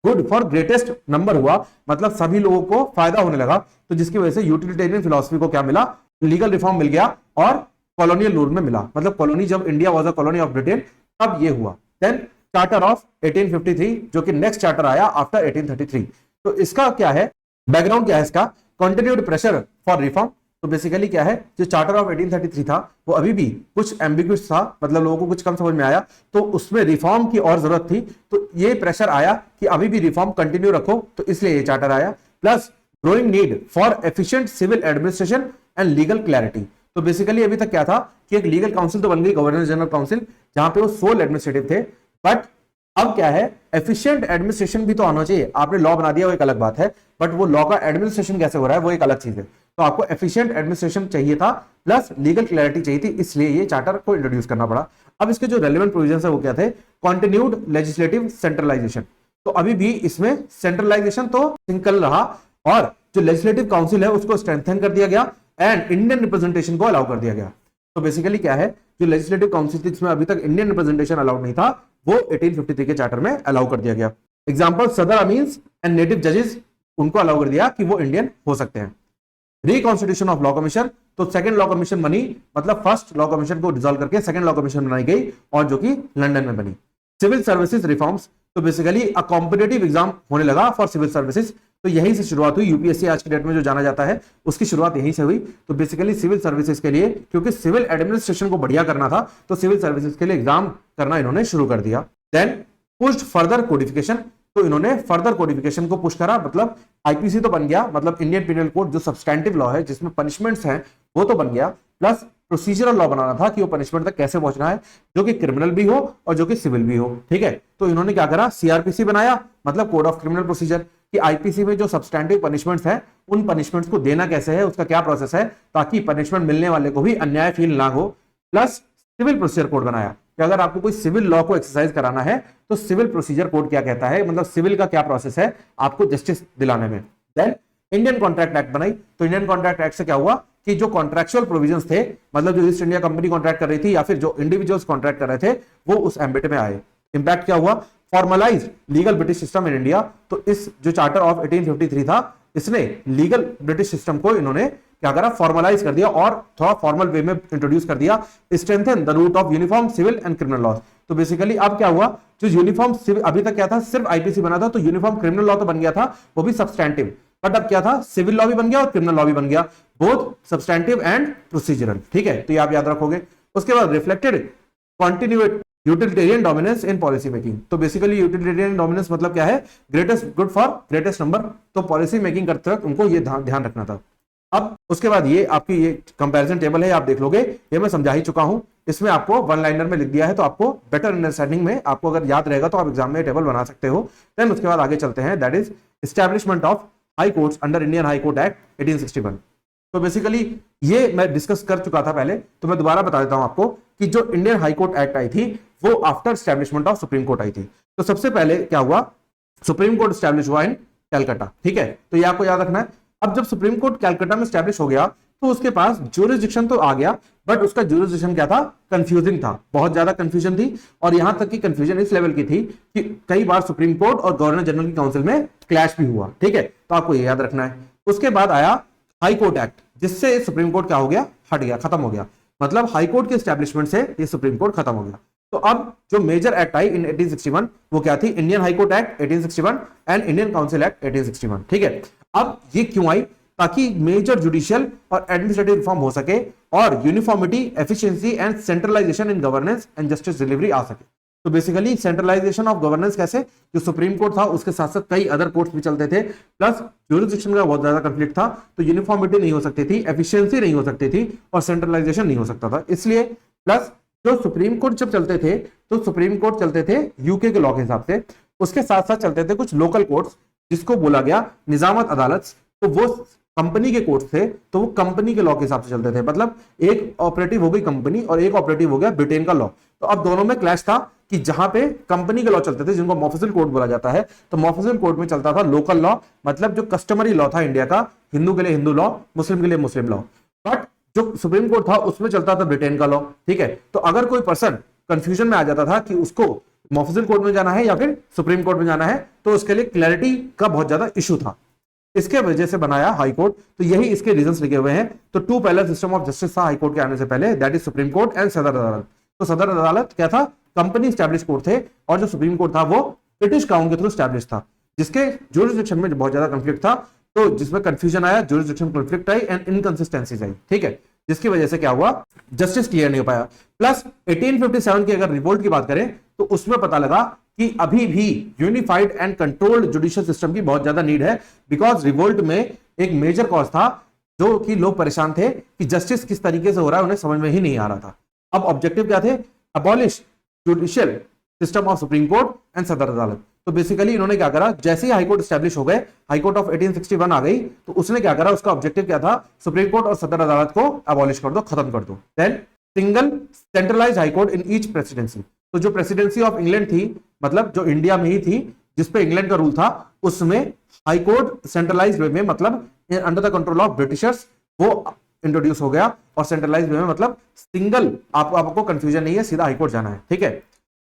good for greatest number हुआ, मतलब सभी लोगों को फायदा होने लगा। तो जिसकी वजह से यूटिलिटेरियन फिलॉसफी को क्या मिला, लीगल रिफॉर्म मिल गया और कॉलोनियल रूल में मिला, मतलब कॉलोनी, जब India was a colony of Britain तब ये हुआ। देन चार्टर ऑफ 1853 जो कि नेक्स्ट चार्टर आया आफ्टर 1833। तो इसका क्या है, बैकग्राउंड क्या है इसका, कंटिन्यूड प्रेशर फॉर रिफॉर्म। तो बेसिकली क्या है, जो चार्टर ऑफ 1833 था वो अभी भी कुछ एम्बिग्यूस था, मतलब लोगों को कुछ कम समझ में आया, तो उसमें रिफॉर्म की और जरूरत थी। तो ये प्रेशर आया कि अभी भी रिफॉर्म कंटिन्यू रखो, तो इसलिए ये चार्टर आया। Plus growing need for efficient civil administration and legal clarity. तो बेसिकली अभी तक क्या था कि एक लीगल काउंसिल तो बन गई, गवर्नर जनरल काउंसिल, जहां पे वो सोल एडमिनिस्ट्रेटिव थे, बट अब क्या है, एफिशिएंट एडमिनिस्ट्रेशन भी तो आना चाहिए। आपने लॉ बना दिया वो एक अलग बात है, बट वो लॉ का एडमिनिस्ट्रेशन कैसे हो रहा है वो एक अलग चीज है। तो आपको एफिशिएंट एडमिनिस्ट्रेशन चाहिए था, प्लस लीगल क्लैरिटी चाहिए थी, इसलिए ये चार्टर को इंट्रोड्यूस करना पड़ा। अब इसके जो रेलेवेंट प्रोविजंस है वो क्या थे, कंटिन्यूड लेजिस्लेटिव सेंट्रलाइजेशन। तो अभी भी इसमें सेंट्रलाइजेशन तो सिंकल रहा और जो लेजिस्लेटिव काउंसिल है उसको स्ट्रेंथन कर दिया गया एंड इंडियन रिप्रेजेंटेशन को अलाउ कर दिया गया। तो बेसिकली क्या है, जो लेजिस्लेटिव काउंसिल थी जिसमें अभी तक इंडियन रिप्रेजेंटेशन अलाउड नहीं था, वो 1853 के चार्टर में अलाउ कर दिया गया। एग्जांपल सदर अमीन्स एंड नेटिव जजेस, उनको अलाउ कर दिया कि वो इंडियन हो सकते हैं। रिकॉन्स्टिट्यूशन ऑफ लॉ कमीशन, तो सेकंड लॉ कमीशन बनी, मतलब फर्स्ट लॉ कमीशन को डिसॉल्व करके सेकंड लॉ कमीशन बनाई गई और जो कि लंदन में बनी। सिविल सर्विसेज रिफॉर्म्स, तो बेसिकली अ कॉम्पिटिटिव एग्जाम होने लगा फॉर सिविल सर्विसेज, तो यहीं से शुरुआत हुई। यूपीएससी आज की डेट में जो जाना जाता है उसकी शुरुआत यहीं से हुई। तो बेसिकली सिविल सर्विसेज के लिए, क्योंकि सिविल एडमिनिस्ट्रेशन को बढ़िया करना था, तो सिविल सर्विसेज के लिए एग्जाम करना इन्होंने शुरू कर दिया। देन पुश्ड फर्दर कोडिफिकेशन, तो इन्होंने फर्दर कोडिफिकेशन को पुश करा, मतलब आईपीसी तो बन गया, मतलब इंडियन पिनल कोड जो सब्सटैंटिव लॉ है जिसमें पनिशमेंट्स हैं वो तो बन गया, प्लस प्रोसीजरल लॉ बनाना था कि वो पनिशमेंट तक कैसे पहुंचना है, जो कि क्रिमिनल भी हो और जो कि सिविल भी हो, ठीक है। तो इन्होंने क्या करा, सीआरपीसी बनाया, मतलब कोड ऑफ क्रिमिनल प्रोसीजर, कि आईपीसी में जो सब्सटैंटिव पनिशमेंट्स है उन पनिशमेंट्स को देना कैसे है, उसका क्या प्रोसेस है, ताकि पनिशमेंट मिलने वाले को भी अन्याय फील ना हो। प्लस सिविल प्रोसीजर कोड बनाया कि अगर आपको कोई सिविल लॉ को एक्सरसाइज कराना है तो सिविल प्रोसीजर कोड क्या कहता है, मतलब सिविल का क्या प्रोसेस है आपको जस्टिस दिलाने में। देन इंडियन कॉन्ट्रैक्ट एक्ट बनाई। तो इंडियन कॉन्ट्रैक्ट एक्ट से क्या हुआ कि जो कॉन्ट्रैक्चुअल प्रोविजंस थे, मतलब जो ईस्ट इंडिया कंपनी कॉन्ट्रैक्ट कर रही थी या फिर जो इंडिविजुअल्स कॉन्ट्रैक्ट कर रहे थे, वो उस एम्बिट में आए। इंपैक्ट क्या हुआ, formalise legal British system in India. तो इस जो चार्टर ऑफ 1853 था, इसने लीगल ब्रिटिश सिस्टम को इन्होंने क्या करा, फॉर्मलाइज कर दिया और थोड़ा फॉर्मल वे में इंट्रोड्यूस कर दिया। Strengthen the root of uniform civil and criminal law. तो बेसिकली अब क्या हुआ, जो यूनिफॉर्म सिविल, अभी तक क्या था, सिर्फ आईपीसी बना था, तो यूनिफॉर्म क्रिमिनल लॉ तो बन गया था, वो भी सब्सटैंटिव, बट अब क्या था, सिविल लॉ भी बन गया और क्रिमिनल लॉ भी बन गया, बोथ सब्सटैंटिव एंड प्रोसीजरल, ठीक है। तो ये आप याद रखोगे। उसके बाद reflected continued utilitarian dominance in policy making. तो बेसिकली यूटिलिटेरियन डोमिनेंस मतलब क्या है, greatest good for greatest number. तो पॉलिसी मेकिंग करते वक्त उनको ये ध्यान रखना था। अब उसके बाद ये आपकी ये कंपैरिजन टेबल है, आप देख लोगे, ये मैं समझा ही चुका हूं, इसमें आपको वन लाइनर में लिख दिया है, तो आपको बेटर अंडरस्टैंडिंग में आपको अगर याद रहेगा तो आप एग्जाम में टेबल बना सकते हो। देन उसके बाद आगे चलते हैं, that is establishment of high courts under Indian high Court Act 1861। तो बेसिकली ये मैं डिस्कस कर चुका था पहले, तो मैं दोबारा बता देता हूं आपको कि जो इंडियन हाई कोर्ट एक्ट आई थी वो after establishment of Supreme Court आई थी। तो सबसे पहले क्या हुआ, सुप्रीम कोर्ट एस्टैब्लिश हुआ इन कैलकाटा, ठीक है। तो ये आपको याद रखना है। अब जब सुप्रीम कोर्ट कैलकाटा में एस्टैब्लिश हो गया तो उसके पास ज्यूरिसडिक्शन तो आ गया, बट उसका ज्यूरिसडिक्शन क्या था, कंफ्यूजिंग था, बहुत ज्यादा कंफ्यूजन थी। और यहां तक कि कंफ्यूजन इस लेवल की थी कि कई बार सुप्रीम कोर्ट और गवर्नर जनरल की काउंसिल में क्लैश भी हुआ, ठीक है। तो आपको ये याद रखना है। उसके बाद आया हाई कोर्ट एक्ट, जिससे सुप्रीम कोर्ट क्या हो गया, हट गया, खत्म हो गया। मतलब हाई कोर्ट के एस्टैब्लिशमेंट से ये सुप्रीम कोर्ट खत्म हो गया। तो अब जो मेजर एक्ट आई इन 1861 वो क्या थी, Indian high Court Act 1861 and Indian Council Act 1861, ठीक है। अब ये क्यों आई, ताकि मेजर जुडिशियल और एडमिनिस्ट्रेटिव रिफॉर्म हो सके और uniformity, efficiency and centralization in governance and justice delivery आ सके। तो बेसिकली सेंट्रलाइजेशन ऑफ गवर्नेंस कैसे, जो सुप्रीम कोर्ट था उसके साथ साथ कई अदर कोर्ट्स भी चलते थे, प्लस ज्यूरिसडिक्शन का बहुत ज्यादा कंफ्लिक्ट था, तो यूनिफॉर्मिटी नहीं हो सकती थी, एफिशिएंसी नहीं हो सकती थी और सेंट्रलाइजेशन नहीं हो सकता था। इसलिए प्लस जो सुप्रीम कोर्ट जब चलते थे तो सुप्रीम कोर्ट चलते थे यूके के लॉ के हिसाब से, उसके साथ साथ चलते थे कुछ लोकल कोर्ट्स जिसको बोला गया निजामत अदालत। तो वो कंपनी के कोर्ट थे, तो वो कंपनी के लॉ के हिसाब से चलते थे। मतलब एक ऑपरेटिव हो गई कंपनी और एक ऑपरेटिव हो गया ब्रिटेन का लॉ। तो अब दोनों में क्लैश था कि जहां पे कंपनी के लॉ चलते थे, जिनको मॉफिसल कोर्ट बोला जाता है, तो मॉफिसल कोर्ट में चलता था लोकल लॉ, मतलब जो कस्टमरी लॉ था इंडिया का, हिंदू के लिए हिंदू लॉ, मुस्लिम के लिए मुस्लिम लॉ। बट जो सुप्रीम कोर्ट था उसमें चलता था ब्रिटेन का लॉ, ठीक है। तो अगर कोई पर्सन कंफ्यूजन में आ जाता था कि उसको मॉफिसल कोर्ट में जाना है या फिर सुप्रीम कोर्ट में जाना है, तो उसके लिए क्लैरिटी का बहुत ज्यादा इशू था, इसके वजह से बनाया हाई कोर्ट। तो यही इसके रीजंस लिखे हुए हैं। तो two parallel system of justice था हाई कोर्ट के आने से पहले, that is supreme court and Sadar Adalat. तो सदर अदालत क्या था, कंपनी स्टैब्लिश कोर्ट थे, और जो सुप्रीम कोर्ट था वो ब्रिटिश क्राउन के थ्रू स्टैब्लिश था, जिसके ज्यूरिसडिक्शन में बहुत ज्यादा कंफ्लिक्ट था। तो जिसमें कंफ्यूजन आया, jurisdiction conflict I and inconsistencies आई, ठीक है, जिसकी वजह से क्या हुआ, जस्टिस क्लियर नहीं हो पाया। प्लस 1857 की अगर रिवोल्ट की बात करें तो उसमें पता लगा कि अभी भी unified and controlled judicial system की बहुत ज्यादा नीड है, बिकॉज रिवोल्ट में एक मेजर कॉज था जो कि लोग परेशान थे कि जस्टिस किस तरीके से हो रहा है, उन्हें समझ में ही नहीं आ रहा था। अब ऑब्जेक्टिव क्या थे, abolish judicial system of Supreme court and Sadar Adalat. तो बेसिकली इन्होंने क्या करा, जैसे ही हाई कोर्ट एस्टैब्लिश हो गए, हाई कोर्ट ऑफ 1861 आ गई, तो उसने क्या करा, उसका ऑब्जेक्टिव क्या था, सुप्रीम कोर्ट और सदर अदालत को अबॉलिश कर दो, खत्म कर दो। Then single centralised high court in each presidency. तो जो प्रेसिडेंसी ऑफ इंग्लैंड थी, मतलब जो इंडिया में ही थी, जिसपे इंग्लैंड का रूल था, उसमें हाई कोर्ट सेंट्रलाइज्ड वे में, मतलब under the control of Britishers, वो इंट्रोड्यूस हो गया। और सेंट्रलाइज्ड वे में मतलब सिंगल, आपको कंफ्यूजन नहीं है, सीधा हाई कोर्ट जाना है, ठीक है।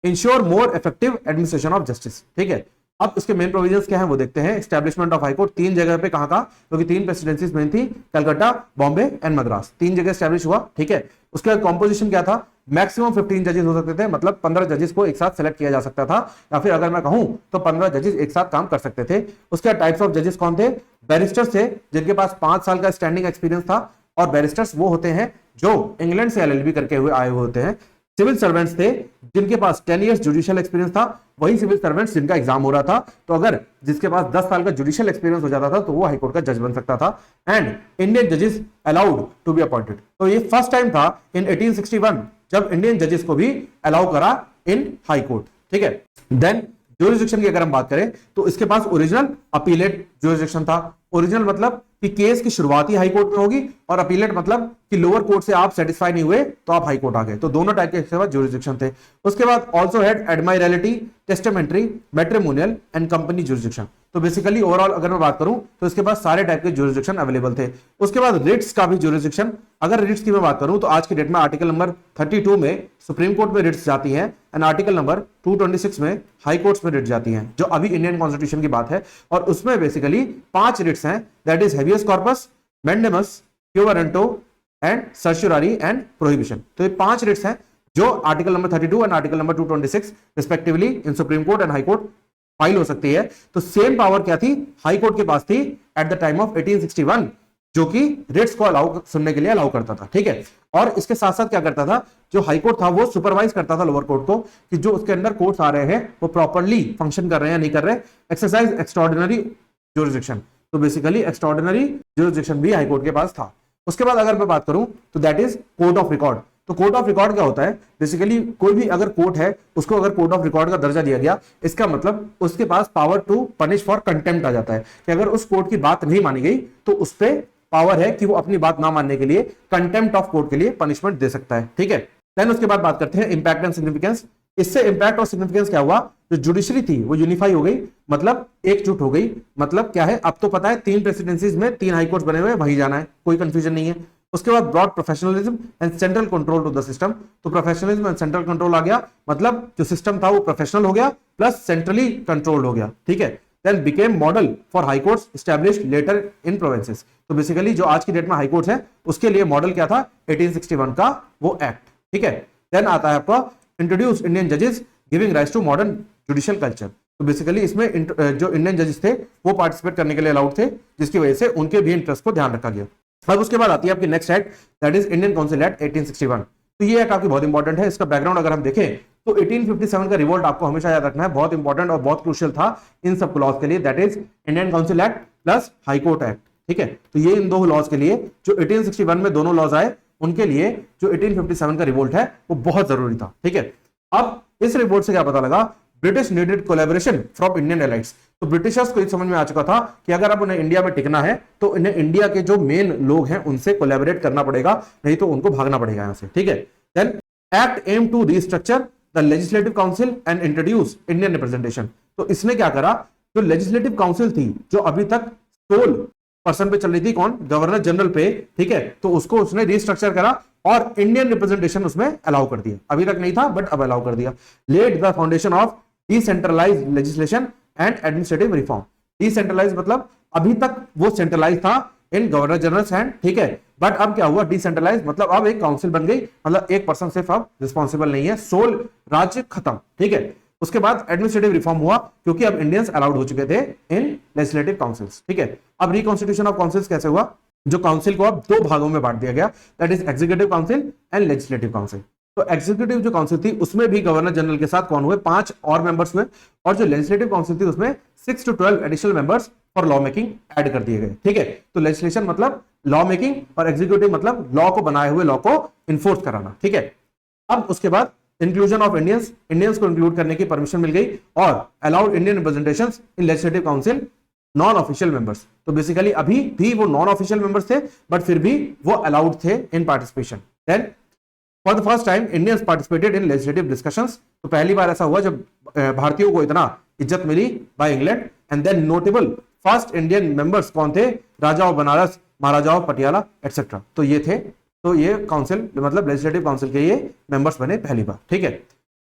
Ensure more effective administration of justice, ठीक है। अब इसके मेन प्रोविजंस क्या है वो देखते हैं। एस्टैब्लिशमेंट ऑफ हाई कोर्ट 3 जगह पे, कहां का, क्योंकि 3 प्रेसिडेंसीज मेन थी, कलकत्ता, बॉम्बे एंड मद्रास, 3 जगह एस्टैब्लिश हुआ, ठीक है। उसके बाद कॉम्पोजिशन क्या था, मैक्सिमम 15 जजेस हो सकते थे, मतलब 15 जजेस को एक साथ सेलेक्ट किया जा सकता था, या फिर अगर मैं कहूं तो 15 जजेस एक साथ काम कर सकते थे। उसके बाद टाइप्स ऑफ जजेस कौन थे, बैरिस्टर्स थे जिनके पास 5 साल का स्टैंडिंग एक्सपीरियंस था, और बैरिस्टर्स वो होते हैं जो इंग्लैंड से एलएलबी करके हुए आए हुए होते हैं, सिविल सर्वेंट्स थे जिनके पास 10 इयर्स जुडिशियल एक्सपीरियंस था, वही सिविल सर्वेंट्स जिनका एग्जाम हो रहा था। तो अगर जिसके पास 10 साल का जुडिशियल एक्सपीरियंस हो जाता था तो वो हाईकोर्ट का जज बन सकता था। एंड इंडियन जजेस अलाउड टू बी अपॉइंटेड। तो ये फर्स्ट टाइम था इन 1861 जब इंडियन जजेस को भी अलाउ करा इन हाईकोर्ट, ठीक है। देन ज्यूरिसडिक्शन की अगर हम बात करें तो इसके पास ओरिजिनल अपीलेट ज्यूरिसडिक्शन था। ओरिजिनल मतलब कि केस की शुरुआती हाई कोर्ट में होगी, और अपीलेट मतलब कि लोअर कोर्ट से आप सेटिस्फाई नहीं हुए तो आप हाई कोर्ट आ गए। तो दोनों टाइप के ज्यूरिसडिक्शन थे। उसके बाद also had admiralty, testamentary, matrimonial and company jurisdiction. तो बेसिकली ओवरऑल अगर मैं बात करूं तो इसके पास सारे टाइप के ज्यूरिसडिक्शन अवेलेबल थे। उसके बाद रिट्स का भी ज्यूरिसडिक्शन, अगर रिट्स की मैं बात करूं तो आज की डेट में आर्टिकल नंबर 32 में सुप्रीम कोर्ट में रिट्स जाती हैं, एंड आर्टिकल नंबर 226 में हाई कोर्ट्स में रिट्स जाती हैं, जो अभी इंडियन कॉन्स्टिट्यूशन की बात है। और उसमें बेसिकली 5 रिट्स हैं, that is habeas corpus, mandamus, quo warranto and certiorari and prohibition. तो ये 5 रिट्स हैं जो article number 32 and article number 226 respectively in Supreme court and High Court file हो सकती है। तो सेम पावर क्या थी हाई कोर्ट के पास थी एट द टाइम ऑफ 1861, जो कि रिट्स को अलाउ सुनने के लिए अलाउ करता था, ठीक है। और इसके साथ साथ क्या करता था, जो हाई कोर्ट था वो सुपरवाइज करता था लोअर कोर्ट को कि जो उसके अंदर कोर्ट्स आ रहे हैं वो प्रॉपर्ली फंक्शन कर रहे हैं या नहीं कर रहे। एक्सरसाइज एक्स्ट्राऑर्डिनरी ज्यूरिसडिक्शन, तो बेसिकली एक्स्ट्राऑर्डिनरी ज्यूरिसडिक्शन भी हाई कोर्ट के पास था। उसके बाद अगर मैं बात करूं तो that is court of record. तो कोर्ट ऑफ रिकॉर्ड क्या होता है, बेसिकली कोई भी अगर कोर्ट है उसको अगर कोर्ट ऑफ रिकॉर्ड का दर्जा दिया गया, इसका मतलब उसके पास power to punish for contempt आ जाता है कि अगर उस कोर्ट की बात नहीं मानी गई तो उस पर पावर है कि वो अपनी बात ना मानने के लिए कंटेम्प्ट ऑफ कोर्ट के लिए पनिशमेंट दे सकता है, ठीक है। देन उसके बाद बात करते हैं इंपैक्ट एंड सिग्निफिकेंस। इससे इंपैक्ट और सिग्निफिकेंस क्या हुआ, जो जुडिशरी थी वो यूनिफाई हो गई, मतलब एकजुट हो गई। मतलब क्या है, अब तो पता है 3 प्रेसिडेंसीज में 3 हाई कोर्ट बने हुए, वहीं जाना है, कोई कंफ्यूजन नहीं है। उसके बाद broad professionalism and central control to the system. तो प्रोफेशनलिज्म एंड सेंट्रल कंट्रोल आ गया, मतलब जो सिस्टम था वो प्रोफेशनल हो गया प्लस सेंट्रली कंट्रोल्ड हो गया, ठीक है। Then became model for high courts established later in provinces. तो बेसिकली जो आज की डेट में हाई कोर्ट्स है उसके लिए मॉडल क्या था, 1861 का वो एक्ट, ठीक है। देन आता है आपका इंट्रोड्यूस इंडियन जजेस giving rise to modern judicial culture. तो बेसिकली इसमें जो इंडियन जजेस थे वो पार्टिसिपेट करने के लिए अलाउड थे, जिसकी वजह से उनके भी इंटरेस्ट को ध्यान रखा गया। अब उसके बाद आती है आपकी next act, that is Indian Council Act 1861। तो ये एक्ट आपकी बहुत इंपॉर्टेंट है। इसका बैकग्राउंड अगर हम देखें तो 1857 का रिवोल्ट आपको हमेशा याद रखना है, बहुत इंपॉर्टेंट और बहुत क्रूशियल था इन सब लॉज के लिए, that is Indian Council act plus high Court act, ठीक है। तो ये इन 2 लॉज के लिए जो 1861 में दोनों लॉज आए उनके लिए जो 1857 का रिवोल्ट है वो बहुत जरूरी था, ठीक है। अब इस रिवोल्ट से क्या पता लगा, British needed collaboration from Indian elites. तो ब्रिटिशर्स को ये समझ में आ चुका था कि अगर अब उन्हें इंडिया में टिकना है तो इन्हें इंडिया के जो मेन लोग हैं उनसे कोलैबोरेट करना पड़ेगा, नहीं तो उनको भागना पड़ेगा यहां से, ठीक है। Then act aim to restructure the legislative council and introduce Indian representation. तो इसने क्या करा, जो लेजिस्लेटिव काउंसिल थी जो अभी तक 16 पर्सन पे चल रही थी, कौन, गवर्नर जनरल पे, ठीक है, तो उसको उसने रीस्ट्रक्चर करा और इंडियन रिप्रेजेंटेशन उसमें अलाउ कर दिया। अभी तक नहीं था बट अब अलाउ कर दिया। Laid the foundation of decentralised legislation and administrative reform. Decentralise मतलब अभी तक वो सेंट्रलाइज था इन गवर्नर जनरल हैंड, ठीक है, बट अब क्या हुआ, डिसेंट्रलाइज मतलब अब एक काउंसिल बन गई, मतलब एक पर्सन सिर्फ अब रिस्पॉन्सिबल नहीं है, सोल राज्य खत्म, ठीक है। उसके बाद एडमिनिस्ट्रेटिव रिफॉर्म हुआ क्योंकि अब इंडियंस अलाउड हो चुके थे इन लेजिस्लेटिव काउंसिल्स, ठीक है। अब रिकॉन्स्टिट्यूशन ऑफ काउंसिल्स कैसे हुआ, जो काउंसिल को अब 2 भागों में बांट दिया गया, that is executive council and legislative council. तो एग्जीक्यूटिव जो काउंसिल थी उसमें भी गवर्नर जनरल के साथ कौन हुए, 5 और मेंबर्स हुए, और जो लेजिस्लेटिव काउंसिल थी उसमें 6 to 12 additional members for law making add कर दिए गए, ठीक है। तो लेजिस्लेशन मतलब लॉ मेकिंग और एग्जीक्यूटिव मतलब लॉ को बनाए हुए लॉ को इन्फोर्स कराना, ठीक है। अब उसके बाद इंक्लूजन ऑफ इंडियंस को इंक्लूड करने की परमिशन मिल गई और allowed Indian representations in legislative council non official members. तो बेसिकली अभी भी वो नॉन ऑफिशियल मेंबर्स थे बट फिर भी वो अलाउड थे in participation. Then for the first time Indians participated in legislative discussions. तो पहली बार ऐसा हुआ जब भारतीयों को इतना इज्जत मिली by England. And then notable first Indian members कौन थे, Raja of Banaras, Maharaja of Patiala etcetera. तो ये थे, तो ये काउंसिल मतलब लेजिस्लेटिव काउंसिल के ये मेंबर्स बने पहली बार, ठीक है।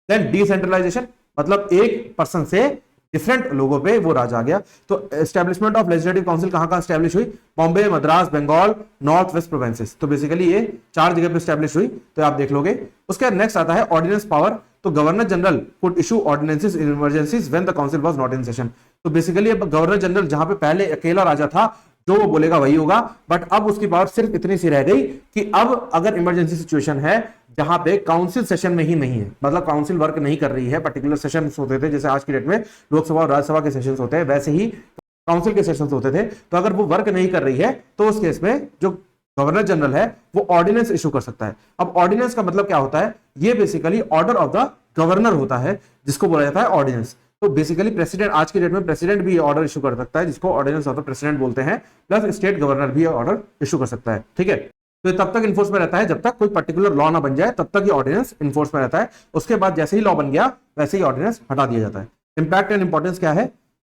देन डिसेंट्रलाइजेशन मतलब एक पर्सन से डिफरेंट लोगों पे वो राज आ गया। तो एस्टेब्लिशमेंट ऑफ लेजिस्लेटिव काउंसिल कहां कहां एस्टेब्लिश हुई, Bombay, Madras, Bengal, north west provinces. तो बेसिकली ये 4 जगह पे एस्टेब्लिश हुई, तो आप देख लोगे। उसके बाद नेक्स्ट आता है ऑर्डिनेंस पावर। तो governor general could issue ordinances in emergencies when the council was not in session. तो बेसिकली अब गवर्नर जनरल जहां पे पहले अकेला राजा था जो वो बोलेगा वही होगा। बट अब उसकी पावर सिर्फ इतनी सी रह गई कि अब अगर इमरजेंसी सिचुएशन है जहां पे काउंसिल सेशन में ही नहीं है, मतलब काउंसिल वर्क नहीं कर रही है, पर्टिकुलर सेशन होते थे जैसे आज की डेट में लोकसभा और राज्यसभा के सेशन होते हैं, वैसे ही काउंसिल के सेशंस होते थे, तो अगर वो वर्क नहीं कर रही है तो उस केस में जो गवर्नर जनरल है वो ऑर्डिनेंस इशू कर सकता है। अब ऑर्डिनेंस का मतलब क्या होता है, ये basically order of the governor होता है जिसको बोला जाता है ऑर्डिनेंस। तो बेसिकली प्रेसिडेंट, आज की डेट में प्रेसिडेंट भी ऑर्डर इशू कर सकता है जिसको ऑर्डिनेंस ऑफ द प्रेसिडेंट बोलते हैं, प्लस स्टेट गवर्नर भी ऑर्डर इशू कर सकता है। ठीक है, तो तब तक इन्फोर्स में रहता है जब तक कोई पर्टिकुलर लॉ ना बन जाए, तब तक ये ऑर्डिनेंस इन्फोर्स में रहता है। उसके बाद जैसे ही लॉ बन गया वैसे ही ऑर्डिनेंस हटा दिया जाता है। इंपैक्ट एंड इंपॉर्टेंस क्या है,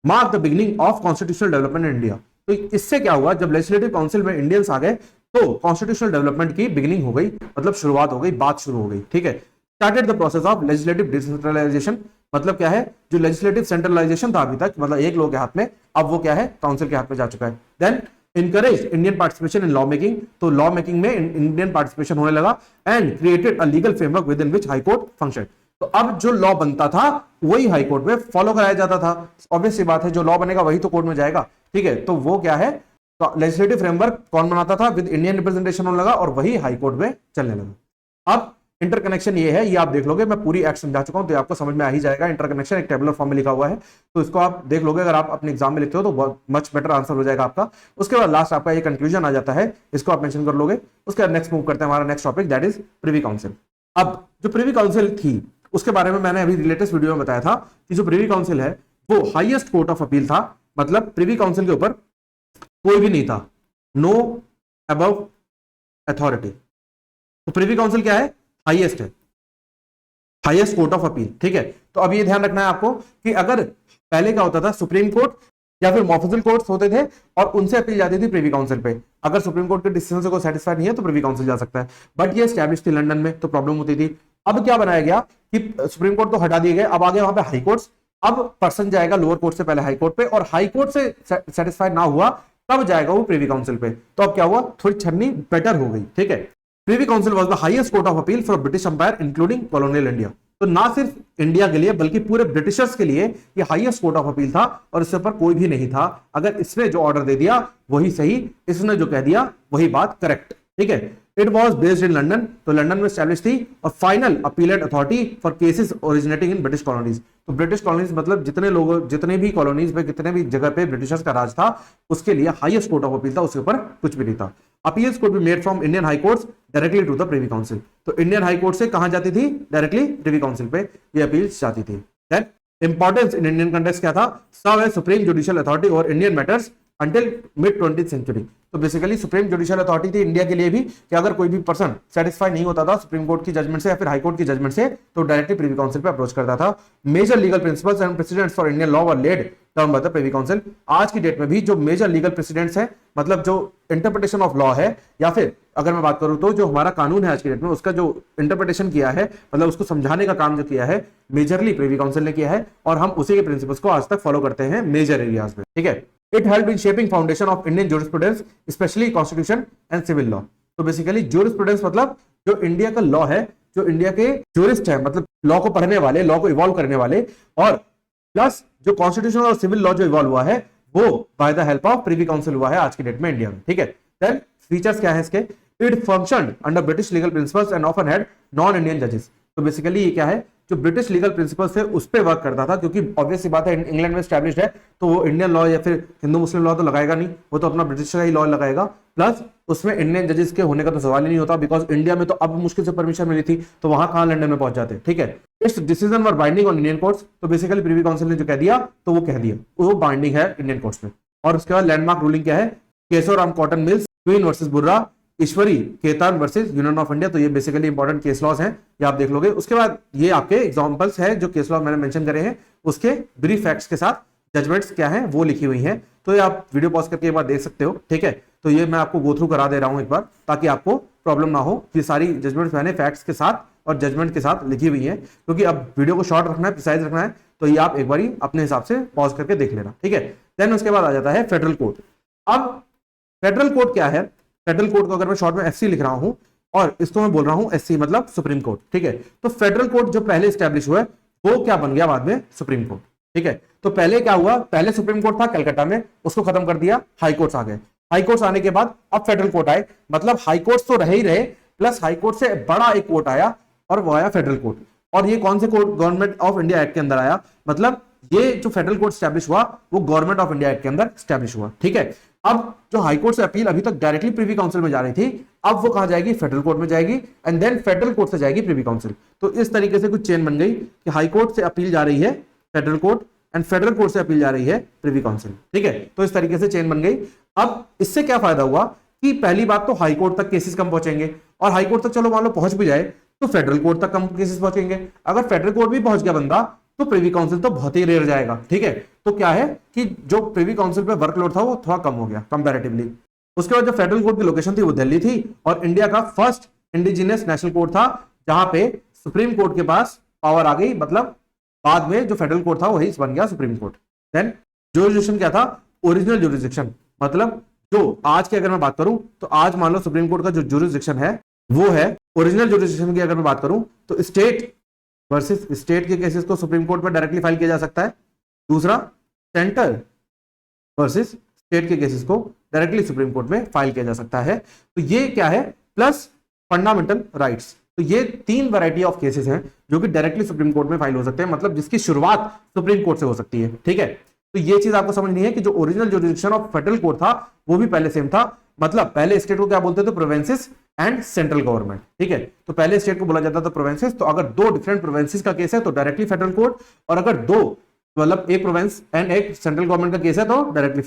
mark the beginning of constitutional development in India. तो इससे क्या हुआ, जब लेजिस्लेटिव काउंसिल में इंडियंस आ गए तो कॉन्स्टिट्यूशनल डेवलपमेंट की बिगिनिंग हो गई, मतलब शुरुआत हो गई, बात शुरू हो गई। ठीक है, started the process of legislative decentralisation. मतलब क्या है, जो लेजिस्लेटिव सेंट्रलाइजेशन था अभी तक, मतलब एक लोग के हाथ में, अब वो क्या है, काउंसिल के हाथ में जा चुका है। Then encouraged Indian participation in law making. तो लॉ मेकिंग में इंडियन पार्टिसिपेशन होने लगा and created a legal framework within which high court function. तो अब जो लॉ बनता था वही हाई कोर्ट में फॉलो कराया जाता था। ऑब्वियस सी बात है, जो लॉ बनेगा वही तो कोर्ट में जाएगा। ठीक है, तो वो क्या है, तो लेजिस्लेटिव फ्रेमवर्क कौन बनाता था, विद इंडियन रिप्रेजेंटेशन होने लगा और वही हाई कोर्ट में चलने लगा। अब इंटरकनेक्शन ये है, ये आप देख लोगे, मैं पूरी एक्ट समझा चुका हूं तो आपको समझ में आ ही जाएगा। इंटरकनेक्शन एक टेबुलर फॉर्म में लिखा हुआ है, तो इसको आप देख लोगे, अगर आप अपने एग्जाम में लिखते हो तो बहुत मच बेटर आंसर हो जाएगा आपका। उसके बाद लास्ट आपका ये कंक्लूजन आ जाता है, इसको आप मेंशन कर लोगे। उसके बाद नेक्स्ट मूव करते हैं, हमारा next topic that is privy council. अब जो प्रिवी काउंसिल थी उसके बारे में मैंने अभी लेटेस्ट वीडियो में बताया था कि जो प्रिवी काउंसिल है वो हाईएस्ट कोर्ट ऑफ अपील था। मतलब प्रिवी काउंसिल के ऊपर कोई भी नहीं था, नो अबव अथॉरिटी। तो प्रिवी काउंसिल क्या है, हाईएस्ट है, हाईएस्ट कोर्ट ऑफ अपील। ठीक है, तो अब ये ध्यान रखना है आपको कि अगर पहले क्या होता था, सुप्रीम कोर्ट या फिर मॉफिजल कोर्ट्स होते थे और उनसे अपील जाती थी प्रिवी काउंसिल पे। अगर सुप्रीम कोर्ट के डिसीजन से कोई सेटिस्फाइड नहीं है तो प्रिवी काउंसिल जा सकता है, बट ये एस्टैब्लिश थी लंदन में, तो प्रॉब्लम होती थी। अब क्या बनाया गया कि सुप्रीम कोर्ट तो हटा दिए गए, अब आ गए वहां पे हाई कोर्ट्स। अब पर्सन जाएगा लोअर कोर्ट से पहले हाई कोर्ट पे, और हाई कोर्ट से सेटिस्फाइड ना हुआ तब जाएगा वो प्रिवी काउंसिल पे। तो अब क्या हुआ, थोड़ी छन्नी बेटर हो गई। ठीक है, privy council was the highest court of appeal for British empire including colonial India. तो ना सिर्फ इंडिया के लिए बल्कि पूरे ब्रिटिशर्स के लिए ये हाईएस्ट कोर्ट ऑफ अपील था, और इससे ऊपर कोई भी नहीं था। अगर इसने जो ऑर्डर दे दिया वही सही, इसने जो कह दिया वही बात करेक्ट। ठीक है, it was based in London, तो लंदन में स्टैब्लिश थी, और final appellate authority for cases originating in British colonies. तो ब्रिटिश कॉलोनीज मतलब जितने लोग, जितने भी कॉलोनीज पे, कितने भी जगह पे ब्रिटिशर्स का राज था, उसके लिए हाईएस्ट कोर्ट ऑफ अपील था, उसके ऊपर कुछ भी नहीं था। Appeals could be made from Indian high courts directly to the privy council. तो इंडियन हाई कोर्ट से कहां जाती थी, डायरेक्टली प्रिवी काउंसिल पे ये अपील्स जाती थी। Then importance in Indian context क्या था, serve as supreme judicial authority over Indian matters until mid 20th century. तो बेसिकली सुप्रीम जुडिशियल अथॉरिटी थी इंडिया के लिए भी, कि अगर कोई भी पर्सन सेटिस्फाई नहीं होता था सुप्रीम कोर्ट की जजमेंट से या फिर हाई कोर्ट की जजमेंट से, तो डायरेक्टली प्रिवी काउंसिल पे अप्रोच करता था। Major legal principles and precedents for Indian law were laid down by the privy council. आज की डेट में भी जो मेजर लीगल प्रेसिडेंट्स हैं, मतलब जो इंटरप्रिटेशन ऑफ लॉ है, या फिर अगर मैं बात करूं तो जो हमारा कानून है आज की डेट में, उसका जो इंटरप्रिटेशन किया है, मतलब उसको समझाने का काम जो किया है, मेजरली प्रिवी काउंसिल ने किया है, और हम उसी के प्रिंसिपल्स को आज तक फॉलो करते हैं मेजर एरियाज में। ठीक है, It helped in shaping foundation of Indian jurisprudence, especially constitution and civil law. तो बेसिकली jurisprudence मतलब जो इंडिया का लॉ है, जो इंडिया के जूरिस्ट है, मतलब लॉ को पढ़ने वाले, लॉ को इवॉल्व करने वाले, और प्लस जो कॉन्स्टिट्यूशन और सिविल लॉ जो इवॉल्व हुआ है वो by the help of privy council हुआ है आज की डेट में इंडिया में। ठीक है, देन फीचर्स क्या है इसके, it functioned under British legal principles and often had non Indian जजेस। तो बेसिकली ये क्या है, जो ब्रिटिश लीगल प्रिंसिपल्स थे उस पर वर्क करता था, क्योंकि ऑब्वियस सी बात है इंग्लैंड में स्टैब्लिश्ड है, तो वो इंडियन लॉ या फिर हिंदू मुस्लिम लॉ तो लगाएगा नहीं, वो तो अपना ब्रिटिश का ही लॉ लगाएगा। प्लस उसमें इंडियन जजेस के होने का तो सवाल ही नहीं होता, बिकॉज इंडिया में तो अब मुश्किल से परमिशन मिली थी, तो वहां कहां लंदन में पहुंच जाते। ठीक है, it's decision were binding on Indian courts. तो बेसिकली प्रिवी काउंसिल ने जो कह दिया तो वो कह दिया, वो बाइंडिंग है इंडियन कोर्ट्स में। और उसके बाद लैंडमार्क रूलिंग क्या है, Keshavram cotton mills, queen versus Burah, Ishwari Khetan versus union of India. तो ये बेसिकली इंपॉर्टेंट केस लॉज हैं, ये आप देख लोगे। उसके बाद ये आपके एग्जांपल्स हैं जो केस लॉ मैंने मेंशन करे हैं, उसके ब्रीफ फैक्ट्स के साथ जजमेंट्स क्या हैं वो लिखी हुई हैं। तो ये आप वीडियो पॉज करके एक बार देख सकते हो। ठीक है, तो ये मैं आपको गो थ्रू करा दे रहा हूं एक बार, ताकि आपको प्रॉब्लम ना हो। ये सारी जजमेंट्स मैंने फैक्ट्स के साथ और जजमेंट के साथ लिखी हुई है, क्योंकि अब वीडियो को शॉर्ट रखना है, प्रिसाइज रखना है, तो ये आप एक बार अपने हिसाब से पॉज करके देख लेना। ठीक है, देन उसके बाद आ जाता है फेडरल कोर्ट। अब फेडरल कोर्ट क्या है, फेडरल कोर्ट को अगर मैं शॉर्ट में एफसी लिख रहा हूं और इसको मैं बोल रहा हूं एससी, मतलब सुप्रीम कोर्ट। ठीक है, तो फेडरल कोर्ट जो पहले स्टैब्लिश हुआ वो क्या बन गया बाद में, सुप्रीम कोर्ट। ठीक है, तो पहले क्या हुआ, पहले सुप्रीम कोर्ट था कलकत्ता में, उसको खत्म कर दिया, हाई कोर्ट्स आ गए। हाई कोर्ट्स आने के बाद अब फेडरल कोर्ट आए, मतलब हाई कोर्ट्स तो रहे ही रहे, प्लस हाई कोर्ट से बड़ा एक कोर्ट आया और वो आया फेडरल कोर्ट। और ये कौन से court? Government of India act के अंदर आया, मतलब ये जो फेडरल कोर्ट स्टैब्लिश हुआ वो गवर्नमेंट ऑफ इंडिया एक्ट के अंदर स्टैब्लिश हुआ। ठीक है, अब जो हाई कोर्ट से अपील अभी तक डायरेक्टली प्रीवी काउंसिल में जा रही थी, अब वो कहां जाएगी? फेडरल कोर्ट में जाएगी, एंड देन फेडरल कोर्ट से जाएगी प्रीवी काउंसिल। तो इस तरीके से कुछ चेन बन गई कि हाई कोर्ट से अपील जा रही है federal court, and federal court से अपील जा रही है प्रीवी काउंसिल। ठीक है, तो इस तरीके से चेन बन गई। अब इससे क्या फायदा हुआ कि पहली बात तो हाई कोर्ट तक केसेस कम पहुंचेंगे, और हाई कोर्ट तक चलो मान लो पहुंच भी जाए तो फेडरल कोर्ट तक कम केसेस पहुंचेंगे। अगर फेडरल कोर्ट भी पहुंच गया बंदा तो प्रीवी काउंसिल तो बहुत ही रेयर जाएगा। ठीक है, तो क्या है कि जो प्रीवी काउंसिल पे वर्कलोड था वो थोड़ा कम हो गया कंपैरेटिवली। उसके बाद जो फेडरल कोर्ट की लोकेशन थी वो दिल्ली थी, और इंडिया का फर्स्ट इंडिजिनियस नेशनल कोर्ट था, जहां पे सुप्रीम कोर्ट के पास पावर आ गई, मतलब बाद में जो फेडरल कोर्ट था वही बन गया सुप्रीम कोर्ट। देन जुरिसडिक्शन क्या था? ओरिजिनल जुरिसडिक्शन, मतलब जो आज की अगर मैं बात करूं तो आज मान लो सुप्रीम कोर्ट का जो जुरिसडिक्शन है वो है ओरिजिनल जुरिसडिक्शन की। अगर मैं बात करूं तो स्टेट वर्सेस स्टेट के केसेस को सुप्रीम कोर्ट में डायरेक्टली फाइल किया जा सकता है। दूसरा, सेंटर वर्सेस स्टेट के केसेस को डायरेक्टली सुप्रीम कोर्ट में फाइल किया जा सकता है। तो ये क्या है? Plus fundamental rights. तो ये तीन वैरायटी ऑफ केसेस हैं जो कि डायरेक्टली सुप्रीम कोर्ट में फाइल हो सकते हैं, मतलब जिसकी शुरुआत सुप्रीम कोर्ट से हो सकती है। ठीक है, तो ये चीज आपको समझनी है कि जो original jurisdiction of federal court था वो भी पहले सेम था, मतलब पहले स्टेट को क्या बोलते थे? Provinces and central government. ठीक है, तो पहले स्टेट को बोला जाता था प्रोविंसेस। तो अगर दो डिफरेंट प्रोविंसेस का केस है तो डायरेक्टली फेडरल कोर्ट, और अगर दो मतलब एक प्रोविंस एंड एक सेंट्रल गवर्नमेंट का केस है तो डायरेक्टली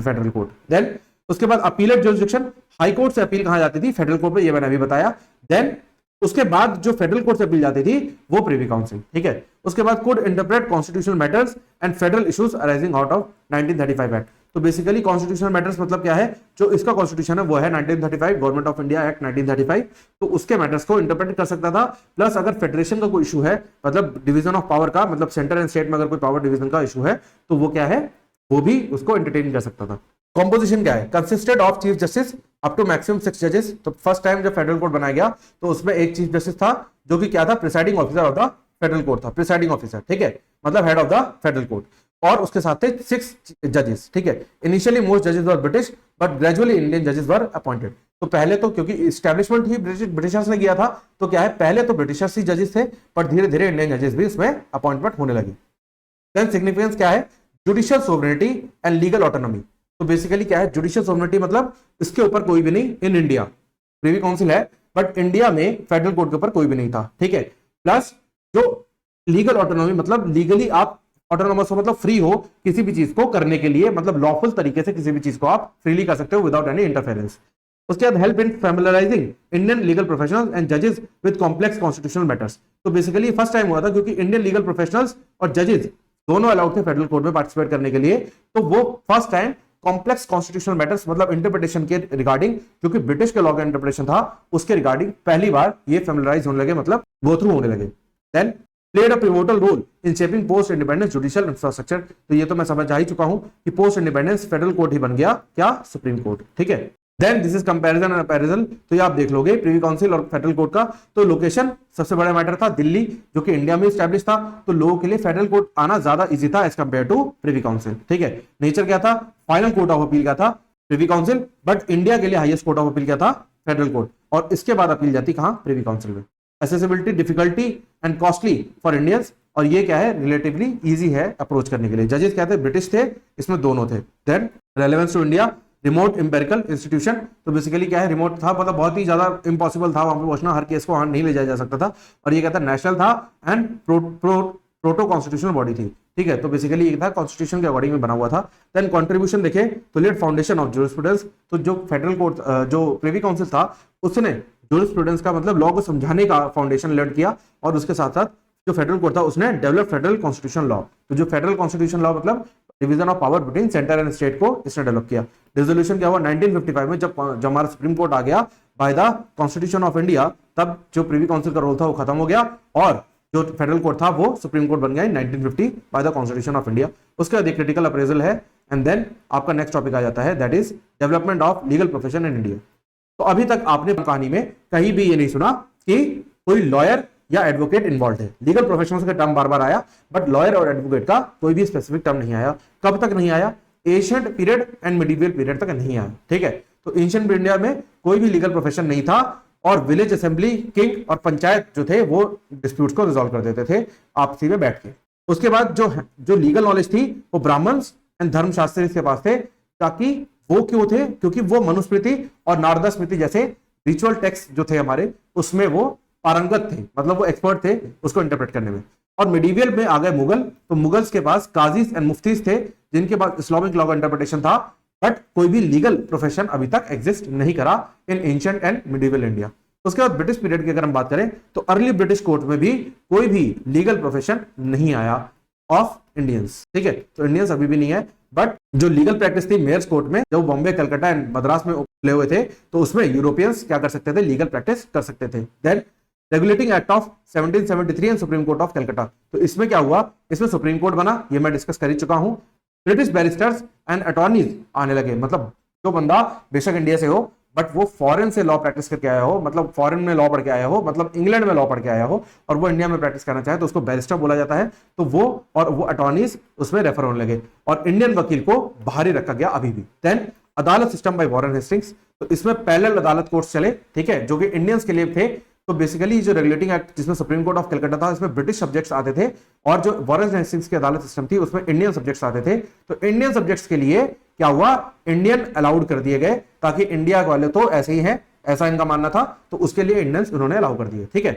फेडरल कोर्ट। देन उसके बाद अपीलेट जुरिसडिक्शन, हाई कोर्ट से अपील कहां जाती थी? फेडरल कोर्ट में, ये मैंने अभी बताया। देन उसके बाद जो फेडरल कोर्ट से अपील जाती थी वो प्रीवी काउंसिल। ठीक है, उसके बाद could interpret constitutional matters and federal issues arising out of 1935 act. तो बेसिकली कॉन्स्टिट्यूशनल मैटर्स मतलब क्या है? जो इसका कॉन्स्टिट्यूशन है वो है 1935, गवर्नमेंट ऑफ इंडिया एक्ट 1935। तो उसके मैटर्स को इंटरप्रेट कर सकता था। प्लस अगर फेडरेशन का कोई इशू है, मतलब डिवीजन ऑफ पावर का, मतलब सेंटर एंड स्टेट में अगर कोई पावर डिवीजन का इशू है तो वो क्या है? वो भी उसको एंटरटेन कर सकता था। कॉम्पोजिशन क्या है? Consisted of chief justice up to maximum 6 जजेस। तो फर्स्ट टाइम जब फेडरल कोर्ट बनाया गया तो उसमें एक चीफ जस्टिस था जो कि क्या था? Presiding officer of the federal court था, प्रिसाइडिंग ऑफिसर। ठीक है, मतलब head of the federal court, और उसके साथ थे 6 जजेस। ठीक है, इनिशियली मोस्ट जजेस वर ब्रिटिश बट ग्रेजुअली इंडियन जजेस वर अपॉइंटेड। तो पहले तो क्योंकि इस्टेब्लिशमेंट ही ब्रिटिशर्स ने किया था, तो क्या है, पहले तो ब्रिटिशर्स ही जजेस थे, पर धीरे धीरे इंडियन जजेस भी उसमें अपॉइंटमेंट होने लगी। देन सिग्निफिकेंस क्या है? Judicial sovereignty and legal autonomy. तो बेसिकली क्या है? जुडिशियल सोवरेनिटी मतलब इसके ऊपर कोई भी नहीं, इन इंडिया प्रीवी काउंसिल है बट इंडिया में फेडरल कोर्ट के ऊपर कोई भी नहीं था। ठीक है, प्लस जो लीगल ऑटोनॉमी मतलब लीगली आप ऑटोनोमस हो, मतलब फ्री हो किसी भी चीज को करने के लिए, मतलब लॉफुल तरीके से किसी भी चीज को आप फ्रीली कर सकते हो विदाउट एनी इंटरफेरेंस। उसके बाद help in familiarizing Indian legal professionals and जजेस विद कॉम्प्लेक्स कॉन्स्टिट्यूशनल मैटर्स। तो बेसिकली फर्स्ट टाइम हुआ था क्योंकि इंडियन लीगल प्रोफेशनल्स और जजेस दोनों अलाउड थे फेडरल कोर्ट में पार्टिसिपेट करने के लिए। तो वो first time complex constitutional matters मतलब इंटरप्रिटेशन के रिगार्डिंग, जो कि ब्रिटिश के लॉ का इंटरप्रिटेशन था, उसके रिगार्डिंग पहली बार ये फैमिलियराइज होने लगे, मतलब गो थ्रू होने लगे। Then played a pivotal role in shaping post independence judicial infrastructure. तो ये तो मैं समझ जा ही चुका हूं कि पोस्ट इंडिपेंडेंस फेडरल कोर्ट ही बन गया क्या? Supreme Court. ठीक है, then this is comparison and appraisal. तो ये आप देख लोगे प्रीवी काउंसिल और फेडरल कोर्ट का। तो लोकेशन सबसे बड़ा मैटर था, दिल्ली जो कि इंडिया में स्टैब्लिश था, तो लोगों के लिए फेडरल कोर्ट आना ज्यादा इजी था as compare to privy council. ठीक है, नेचर क्या था? फाइनल कोर्ट ऑफ अपील क्या था? प्रीवी काउंसिल, बट इंडिया के लिए हाईएस्ट कोर्ट ऑफ अपील क्या था? फेडरल कोर्ट, और इसके बाद अपील जाती कहां? प्रीवी काउंसिल में। Accessibility, difficulty and costly for Indians, और ये क्या है? रिलेटिवली इजी है अप्रोच करने के लिए। जजेस क्या थे? ब्रिटिश थे, इसमें दोनों थे। Then relevance to India, remote imperial institution. तो बेसिकली क्या है? रिमोट था, मतलब बहुत ही ज्यादा इम्पॉसिबल था वहां पे पहुंचना, हर केस को वहां नहीं ले जाया जा सकता था। और ये क्या था? नेशनल था एंड प्रोटो कॉन्स्टिट्यूशनल बॉडी थी। ठीक है, तो बेसिकली ये था कॉन्स्टिट्यूशन के अकॉर्डिंग में बना हुआ था। देन कंट्रीब्यूशन देखे तो लेड फाउंडेशन ऑफ जूरिस्प्रूडेंस। तो जो फेडरल कोर्ट जो प्रीवी काउंसिल था उसने जूरिस्प्रूडेंस का मतलब लॉ को समझाने का फाउंडेशन लेड किया, और उसके साथ साथ जो फेडरल कोर्ट था उसने डेवलप फेडरल कॉन्स्टिट्यूशन लॉ। तो जो फेडरल कॉन्स्टिट्यूशन लॉ मतलब division of power between centre and state को इसने डेवलप किया। डिसोल्यूशन क्या हुआ? 1955 में जब हमारा सुप्रीम कोर्ट आ गया by the constitution of India, तब जो प्रीवी काउंसिल का रोल था वो खत्म हो गया, और जो फेडरल कोर्ट था वो सुप्रीम कोर्ट बन गया इन 1950 by the constitution of India. उसके बाद एक क्रिटिकल अप्रेजल है, एंड देन आपका नेक्स्ट टॉपिक आ जाता है that is development of legal profession in India. तो अभी तक आपने कहानी में कहीं भी ये नहीं सुना कि कोई लॉयर या एडवोकेट इन्वॉल्व है। लीगल प्रोफेशनल्स का टर्म बार बार आया, बट लॉयर और एडवोकेट का कोई भी स्पेसिफिक टर्म नहीं आया। कब तक नहीं आया? Ancient period and medieval period तक नहीं आया, ठीक है। तो एशियंट इंडिया में कोई भी लीगल प्रोफेशन नहीं था और विलेज असेंबली, किंग और पंचायत जो थे वो डिस्प्यूट्स को रिजॉल्व कर देते थे आपसी में बैठ के। उसके बाद जो लीगल नॉलेज थी वो ब्राह्मण्स एंड धर्मशास्त्री के पास थे, ताकि वो क्यों थे, क्योंकि वो मनुस्मृति और नारदा स्मृति जैसे रिचुअल टेक्स्ट जो थे हमारे उसमें वो पारंगत थे, मतलब वो एक्सपर्ट थे उसको इंटरप्रेट करने में। और मिडिवियल में आ गए मुगल, तो मुगल्स के पास काजीज एंड मुफ्तीज थे जिनके पास इस्लामिक लॉ का इंटरप्रिटेशन था, बट कोई भी लीगल प्रोफेशन अभी तक एग्जिस्ट नहीं करा इन एंशिएंट एंड मिडिवल इंडिया। उसके बाद ब्रिटिश पीरियड की अगर हम बात करें तो अर्ली ब्रिटिश कोर्ट में भी कोई भी लीगल प्रोफेशन नहीं आया ऑफ इंडियंस, ठीक है। तो इंडियंस अभी भी नहीं है, बट जो लीगल प्रैक्टिस थी मेयर्स कोर्ट में, जब बॉम्बे, कलकत्ता एंड मद्रास में खुले हुए थे, तो उसमें यूरोपियंस क्या कर सकते थे, लीगल प्रैक्टिस कर सकते थे। Then regulating act of 1773 and supreme court of Calcutta, तो इसमें क्या हुआ, इसमें सुप्रीम कोर्ट बना, ये मैं डिस्कस कर ही चुका हूं। ब्रिटिश बैरिस्टर्स एंड अटॉर्नीज आने लगे, मतलब जो बंदा बेशक इंडिया से हो बट वो फॉरेन से लॉ प्रैक्टिस करके आया हो, मतलब फॉरेन में लॉ पढ़ के आया हो, मतलब इंग्लैंड में लॉ पढ़ के आया हो और वो इंडिया में प्रैक्टिस करना चाहे तो उसको बैरिस्टर बोला जाता है। तो वो और वो अटॉर्नीज उसमें रेफर होने लगे और इंडियन वकील को बाहर ही रखा गया अभी भी। देन अदालत सिस्टम बाय वॉरेन हेस्टिंग्स, तो इसमें पैरेलल अदालत कोर्ट्स चले, ठीक है, जो कि इंडियंस के लिए थे। तो बेसिकली जो रेगुलेटिंग एक्ट जिसमें सुप्रीम कोर्ट ऑफ कलकत्ता था, इसमें ब्रिटिश सब्जेक्ट्स आते थे और जो वॉरेन हेस्टिंग्स की अदालत सिस्टम थी उसमें इंडियन सब्जेक्ट्स आते थे। तो इंडियन सब्जेक्ट्स के लिए क्या हुआ, इंडियन अलाउड कर दिए गए, ताकि इंडिया वाले तो ऐसे ही हैं, ऐसा इनका मानना था, तो उसके लिए इंडियंस उन्होंने अलाउ कर दिए, ठीक है।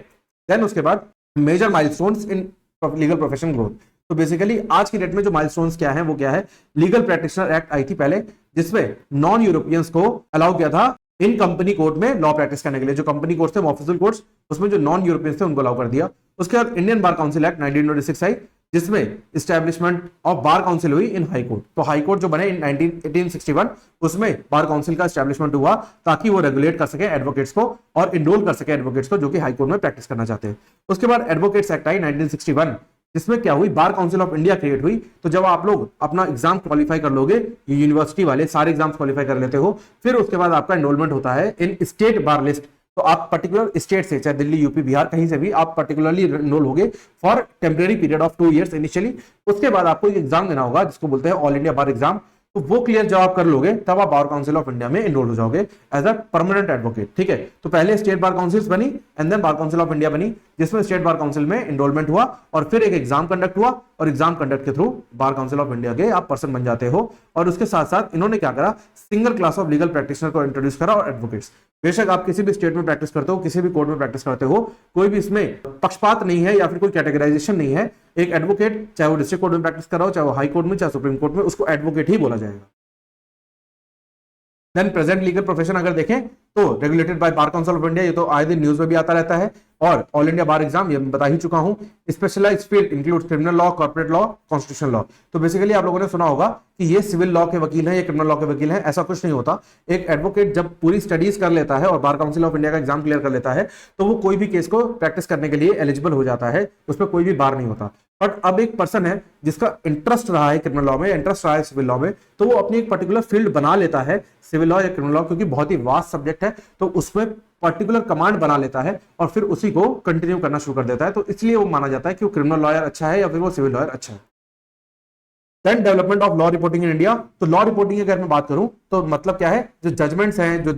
देन उसके बाद major milestones in legal profession growth, तो बेसिकली आज की डेट में जो माइलस्टोन्स क्या है वो क्या है, लीगल प्रैक्टिशनर एक्ट आई थी पहले, जिसमें नॉन यूरोपियंस को अलाउ किया था इन कंपनी कोर्ट में लॉ प्रैक्टिस करने के लिए। जो कंपनी कोर्ट्स थे, ऑफिशियल कोर्ट्स, उसमें जो नॉन यूरोपियंस थे उनको अलाउ कर दिया। उसके बाद इंडियन बार काउंसिल एक्ट 1926 आई, जिसमें इस्टेब्लिशमेंट ऑफ बार काउंसिल हुई इन हाई कोर्ट। तो हाई कोर्ट जो बने इन 1861, उसमें बार काउंसिल का एस्टेब्लिशमेंट हुआ ताकि वो रेगुलेट कर सके एडवोकेट्स को और इनरोल कर सके एडवोकेट्स को जो कि हाई कोर्ट में प्रैक्टिस करना चाहते हैं। उसके बाद एडवोकेट्स एक्ट आई 1961, जिसमें क्या हुई, बार काउंसिल ऑफ इंडिया क्रिएट हुई। तो जब आप लोग अपना एग्जाम क्वालिफाई कर लोगे, यूनिवर्सिटी वाले सारे एग्जाम्स क्वालिफाई कर लेते हो, फिर उसके बाद आपका एनरोलमेंट होता है इन स्टेट बार लिस्ट। तो आप पर्टिकुलर स्टेट से, चाहे दिल्ली, यूपी, बिहार, कहीं से भी आप पर्टिकुलरली एनरोल होगे for temporary period of 2 years initially. उसके बाद आपको एक एग्जाम देना होगा जिसको बोलते हैं ऑल इंडिया बार एग्जाम। तो वो क्लियर जब आप कर लोगे तब आप बार काउंसिल ऑफ इंडिया में एनरोल हो जाओगे एज अ परमानेंट एडवोकेट, ठीक है। तो पहले स्टेट बार काउंसिल्स बनी and then bar council of India बनी, जिसमें स्टेट बार काउंसिल में एनरोलमेंट हुआ और फिर एक एग्जाम कंडक्ट हुआ और एग्जाम कंडक्ट के through bar council of India के आप पर्सन बन जाते हो। और उसके साथ साथ इन्होंने क्या करा, single class of legal practitioner को इंट्रोड्यूस करा और एडवोकेट्स। बेशक आप किसी भी स्टेट में प्रैक्टिस करते हो, किसी भी कोर्ट में प्रैक्टिस करते हो, कोई भी इसमें पक्षपात नहीं है या फिर कोई कैटेगराइजेशन नहीं है। एक एडवोकेट चाहे वो डिस्ट्रिक्ट कोर्ट में प्रैक्टिस कर रहा हो, चाहे वो हाई कोर्ट में, चाहे सुप्रीम कोर्ट में, उसको एडवोकेट ही बोला जाएगा। देन प्रेजेंट लीगल प्रोफेशन अगर देखें तो regulated by bar council of India, ये तो आए दिन न्यूज में भी आता रहता है। और ऑल इंडिया बार एग्जाम, ये मैं बता ही चुका हूं। Specialised field includes criminal law, corporate law, constitution law. तो बेसिकली आप लोगों ने सुना होगा कि ये सिविल लॉ के वकील हैं, ये क्रिमिनल लॉ के वकील हैं, ऐसा कुछ नहीं होता। एक एडवोकेट जब पूरी स्टडीज कर लेता है और बार काउंसिल ऑफ इंडिया का एग्जाम क्लियर कर लेता है तो वो कोई भी केस को प्रैक्टिस करने के लिए एलिजिबल हो जाता है, उसमें कोई भी बार नहीं होता। बट अब एक पर्सन है जिसका इंटरेस्ट रहा है क्रिमिनल लॉ में, इंटरेस्ट रहा है सिविल लॉ में, तो वो अपनी एक पर्टिकुलर फील्ड बना लेता है, सिविल लॉ या क्रिमिनल लॉ, क्योंकि बहुत ही वास्ट सब्जेक्ट है, तो उसमें पर्टिकुलर कमांड बना लेता है और फिर उसी को कंटिन्यू करना शुरू कर देता है। तो इसलिए वो माना जाता है कि वो क्रिमिनल लॉयर अच्छा है या फिर वो सिविल लॉयर अच्छा है। Then development of law reporting in India, तो लॉ रिपोर्टिंग की अगर मैं बात करूं तो मतलब क्या है, जो जजमेंट्स हैं, जो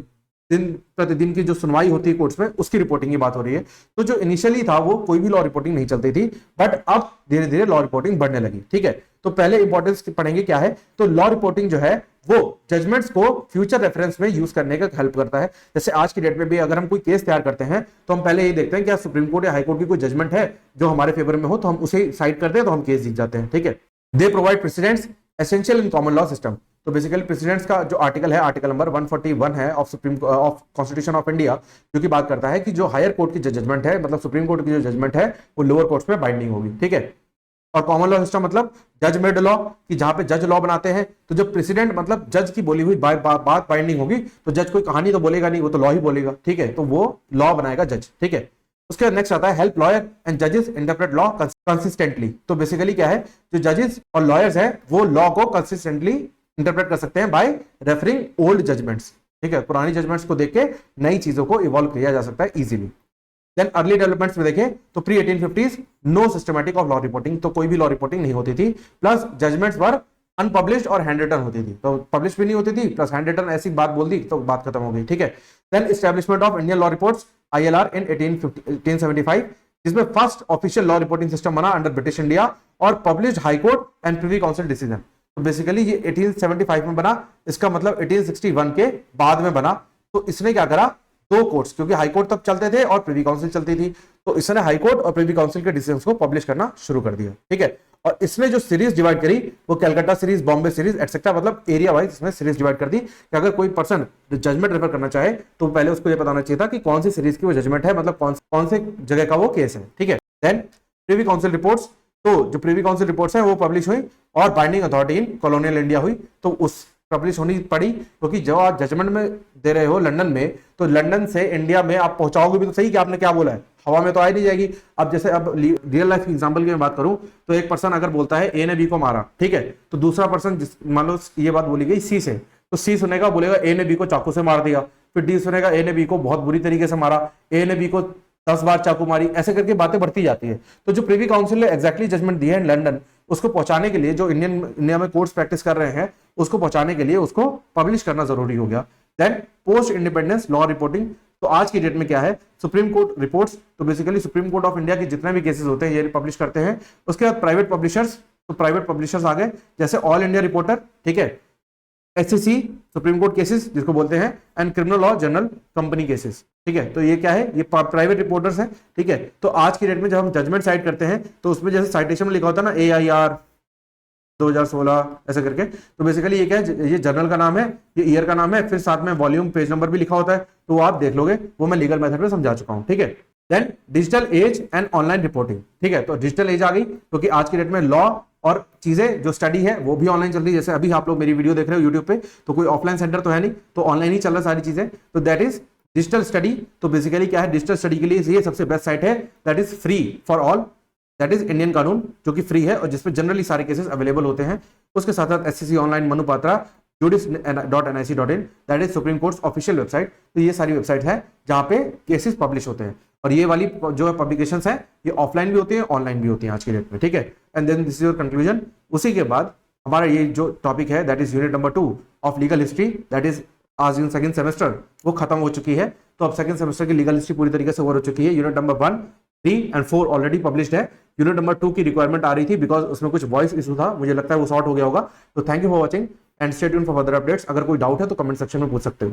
दिन प्रतिदिन की जो सुनवाई होती है कोर्ट्स में, उसकी रिपोर्टिंग की बात हो रही है। तो जो इनिशियली था वो कोई भी लॉ रिपोर्टिंग नहीं चलती थी, बट अब धीरे धीरे लॉ रिपोर्टिंग बढ़ने लगी, ठीक है। तो पहले इंपॉर्टेंस पढ़ेंगे क्या है, तो लॉ रिपोर्टिंग जो है वो जजमेंट्स को फ्यूचर रेफरेंस में यूज करने का हेल्प करता है। जैसे आज की डेट में भी अगर हम कोई केस तैयार करते हैं तो हम पहले ये देखते हैं क्या सुप्रीम कोर्ट या हाई कोर्ट की कोई जजमेंट है जो हमारे फेवर में हो, तो हम उसे साइड करते हैं तो हम केस जीत जाते हैं, ठीक है। They provide precedents essential in common law system, तो बेसिकली प्रेसिडेंट्स का जो आर्टिकल है, आर्टिकल नंबर 141 है ऑफ कॉन्स्टिट्यूशन ऑफ इंडिया, जो कि बात करता है कि जो हायर कोर्ट की जो जजमेंट है, मतलब सुप्रीम कोर्ट की जो जजमेंट है, वो लोअर कोर्ट्स में बाइंडिंग होगी, ठीक है। और कॉमन लॉ सिस्टम मतलब जज मेड लॉ, कि जहां पे जज लॉ बनाते हैं, तो जब प्रेसिडेंट मतलब जज की बोली हुई बात बाइंडिंग होगी, तो जज कोई कहानी तो बोलेगा नहीं, वो तो लॉ ही बोलेगा, ठीक है। तो वो लॉ बनाएगा जज, ठीक है। उसके नेक्स्ट आता है हेल्प लॉयर एंड जजेस इंटरप्रेट लॉ कंसिस्टेंटली, तो बेसिकली क्या है, जो जजेस और लॉयर्स हैं वो लॉ को कंसिस्टेंटली इंटरप्रेट कर सकते हैं बाय रेफरिंग ओल्ड जजमेंट्स, ठीक है। पुरानी जजमेंट्स को देख के नई चीजों को इवॉल्व किया जा सकता है इजीली। देन अर्ली डेवलपमेंट्स में देखें तो pre 1850s no systematic of law reporting, तो कोई भी लॉ रिपोर्टिंग नहीं होती थी, प्लस जजमेंट्स वर अनपब्लिश्ड और हैंड रिटन होती थी, तो पब्लिश भी नहीं होती थी प्लस हैंड रिटन, ऐसी बात बोल दी तो बात खत्म हो गई, ठीक है। Then establishment of Indian law reports ILR in 1875, जिसमें first official law reporting system बना अंडर ब्रिटिश इंडिया और published high court and privy council decision. तो बेसिकली ये 1875 में बना, इसका मतलब 1861 के बाद में बना। तो इसने क्या करा, दो कोर्ट्स, क्योंकि हाई कोर्ट तब चलते थे और प्रिवी काउंसिल चलती थी, तो इसने हाई कोर्ट और प्रिवी काउंसिल के डिसीजंस को पब्लिश करना शुरू कर दिया, ठीक है। और इसने जो सीरीज डिवाइड करी वो Calcutta series, Bombay series etcetera, मतलब एरिया वाइज इसमें सीरीज डिवाइड कर दी कि अगर कोई पर्सन जजमेंट रेफर करना चाहे तो पहले उसको ये बताना चाहिए था कि कौन सी सीरीज की वो जजमेंट है, मतलब कौन से जगह का वो केस है, ठीक है। देन प्रिवी काउंसिल रिपोर्ट्स, तो जो प्रिवी काउंसिल रिपोर्ट्स है वो पब्लिश हुई और binding authority in colonial India हुई, तो उस पब्लिश होनी पड़ी, क्योंकि जब आप जजमेंट में दे रहे हो लंदन में, तो लंदन से इंडिया में आप पहुंचाओगे भी तो सही कि आपने क्या बोला है, हवा में तो आ ही नहीं जाएगी। अब जैसे अब रियल लाइफ एग्जांपल की मैं बात करूं तो एक पर्सन अगर बोलता है ए ने बी को मारा, ठीक है, तो दूसरा पर्सन मान लो ये बात बोली गई सी से, तो सी सुनेगा बोलेगा ए ने बी को चाकू से मार दिया, फिर डी सुनेगा ए ने बी को बहुत बुरी तरीके से मारा, ए ने बी को 10 बार चाकू मारी, ऐसे करके बातें बढ़ती जाती है। तो जो प्रिवी काउंसिल ने एग्जैक्टली जजमेंट दी है लंदन, उसको पहुंचाने के लिए जो इंडिया में कोर्ट्स प्रैक्टिस कर रहे हैं उसको पहुंचाने के लिए उसको पब्लिश करना जरूरी हो गया। Then post independence law reporting, तो आज की डेट में क्या है, सुप्रीम कोर्ट रिपोर्ट्स, तो basically supreme court of India के जितने भी केसेस होते हैं ये पब्लिश करते हैं। उसके बाद प्राइवेट पब्लिशर्स, तो प्राइवेट पब्लिशर्स आ गए जैसे ऑल इंडिया रिपोर्टर, ठीक है, SCC सुप्रीम कोर्ट केसेस जिसको बोलते हैं, and criminal law journal company cases, ठीक है। तो ये क्या है, ये प्राइवेट रिपोर्टर्स हैं, ठीक है। तो आज की डेट में जब हम जजमेंट साइट करते हैं तो उसमें जैसे साइटेशन में लिखा होता है ना AIR 2016 ऐसे करके, तो बेसिकली ये क्या है, ये जर्नल का नाम है, ये ईयर का नाम है, फिर साथ में वॉल्यूम पेज नंबर भी लिखा होता है, तो आप देख लोगे, वो मैं लीगल मेथड में समझा चुका हूं, ठीक है। Then digital age and online reporting, ठीक है, तो डिजिटल एज आ गई क्योंकि आज की डेट में लॉ और चीजें जो स्टडी है वो भी ऑनलाइन चल रही है। जैसे अभी आप लोग मेरी वीडियो देख रहे हो यूट्यूब पे, तो कोई ऑफलाइन सेंटर तो है नहीं, तो ऑनलाइन ही चल रहा है सारी चीजें, तो दैट इज डिजिटल स्टडी। तो बेसिकली क्या है, डिजिटल स्टडी के लिए ये सबसे बेस्ट साइट है, that is free for all, that is Indian कानून, जो कि फ्री है और जिसमें जनरली सारे केसेस अवेलेबल होते हैं। उसके साथ साथ SCC online, Manu Patra, judice.nic.in, that is supreme court official website. तो ये सारी वेबसाइट है जहां पे केसेस पब्लिश होते हैं, और ये वाली जो है पब्लिकेशंस है ये ऑफलाइन भी होती है ऑनलाइन भी होती है आज की डेट में, ठीक है। And then this is your conclusion. उसी के बाद हमारा ये जो टॉपिक है that is unit number 2 of legal history, that is आज इन सेकंड सेमेस्टर, वो खत्म हो चुकी है। तो अब सेकंड सेमेस्टर की लीगल हिस्ट्री पूरी तरीके से ओवर हो चुकी है। Unit number 1, 3 and 4 already published है। यूनिट नंबर 2 की रिक्वायरमेंट आ रही थी बिकॉज उसमें कुछ वॉइस इशू था, मुझे लगता है वो सॉर्ट हो गया होगा। तो thank you for watching and stay tuned for further updates. अगर कोई डाउट है तो कमेंट सेक्शन में पूछ सकते हो।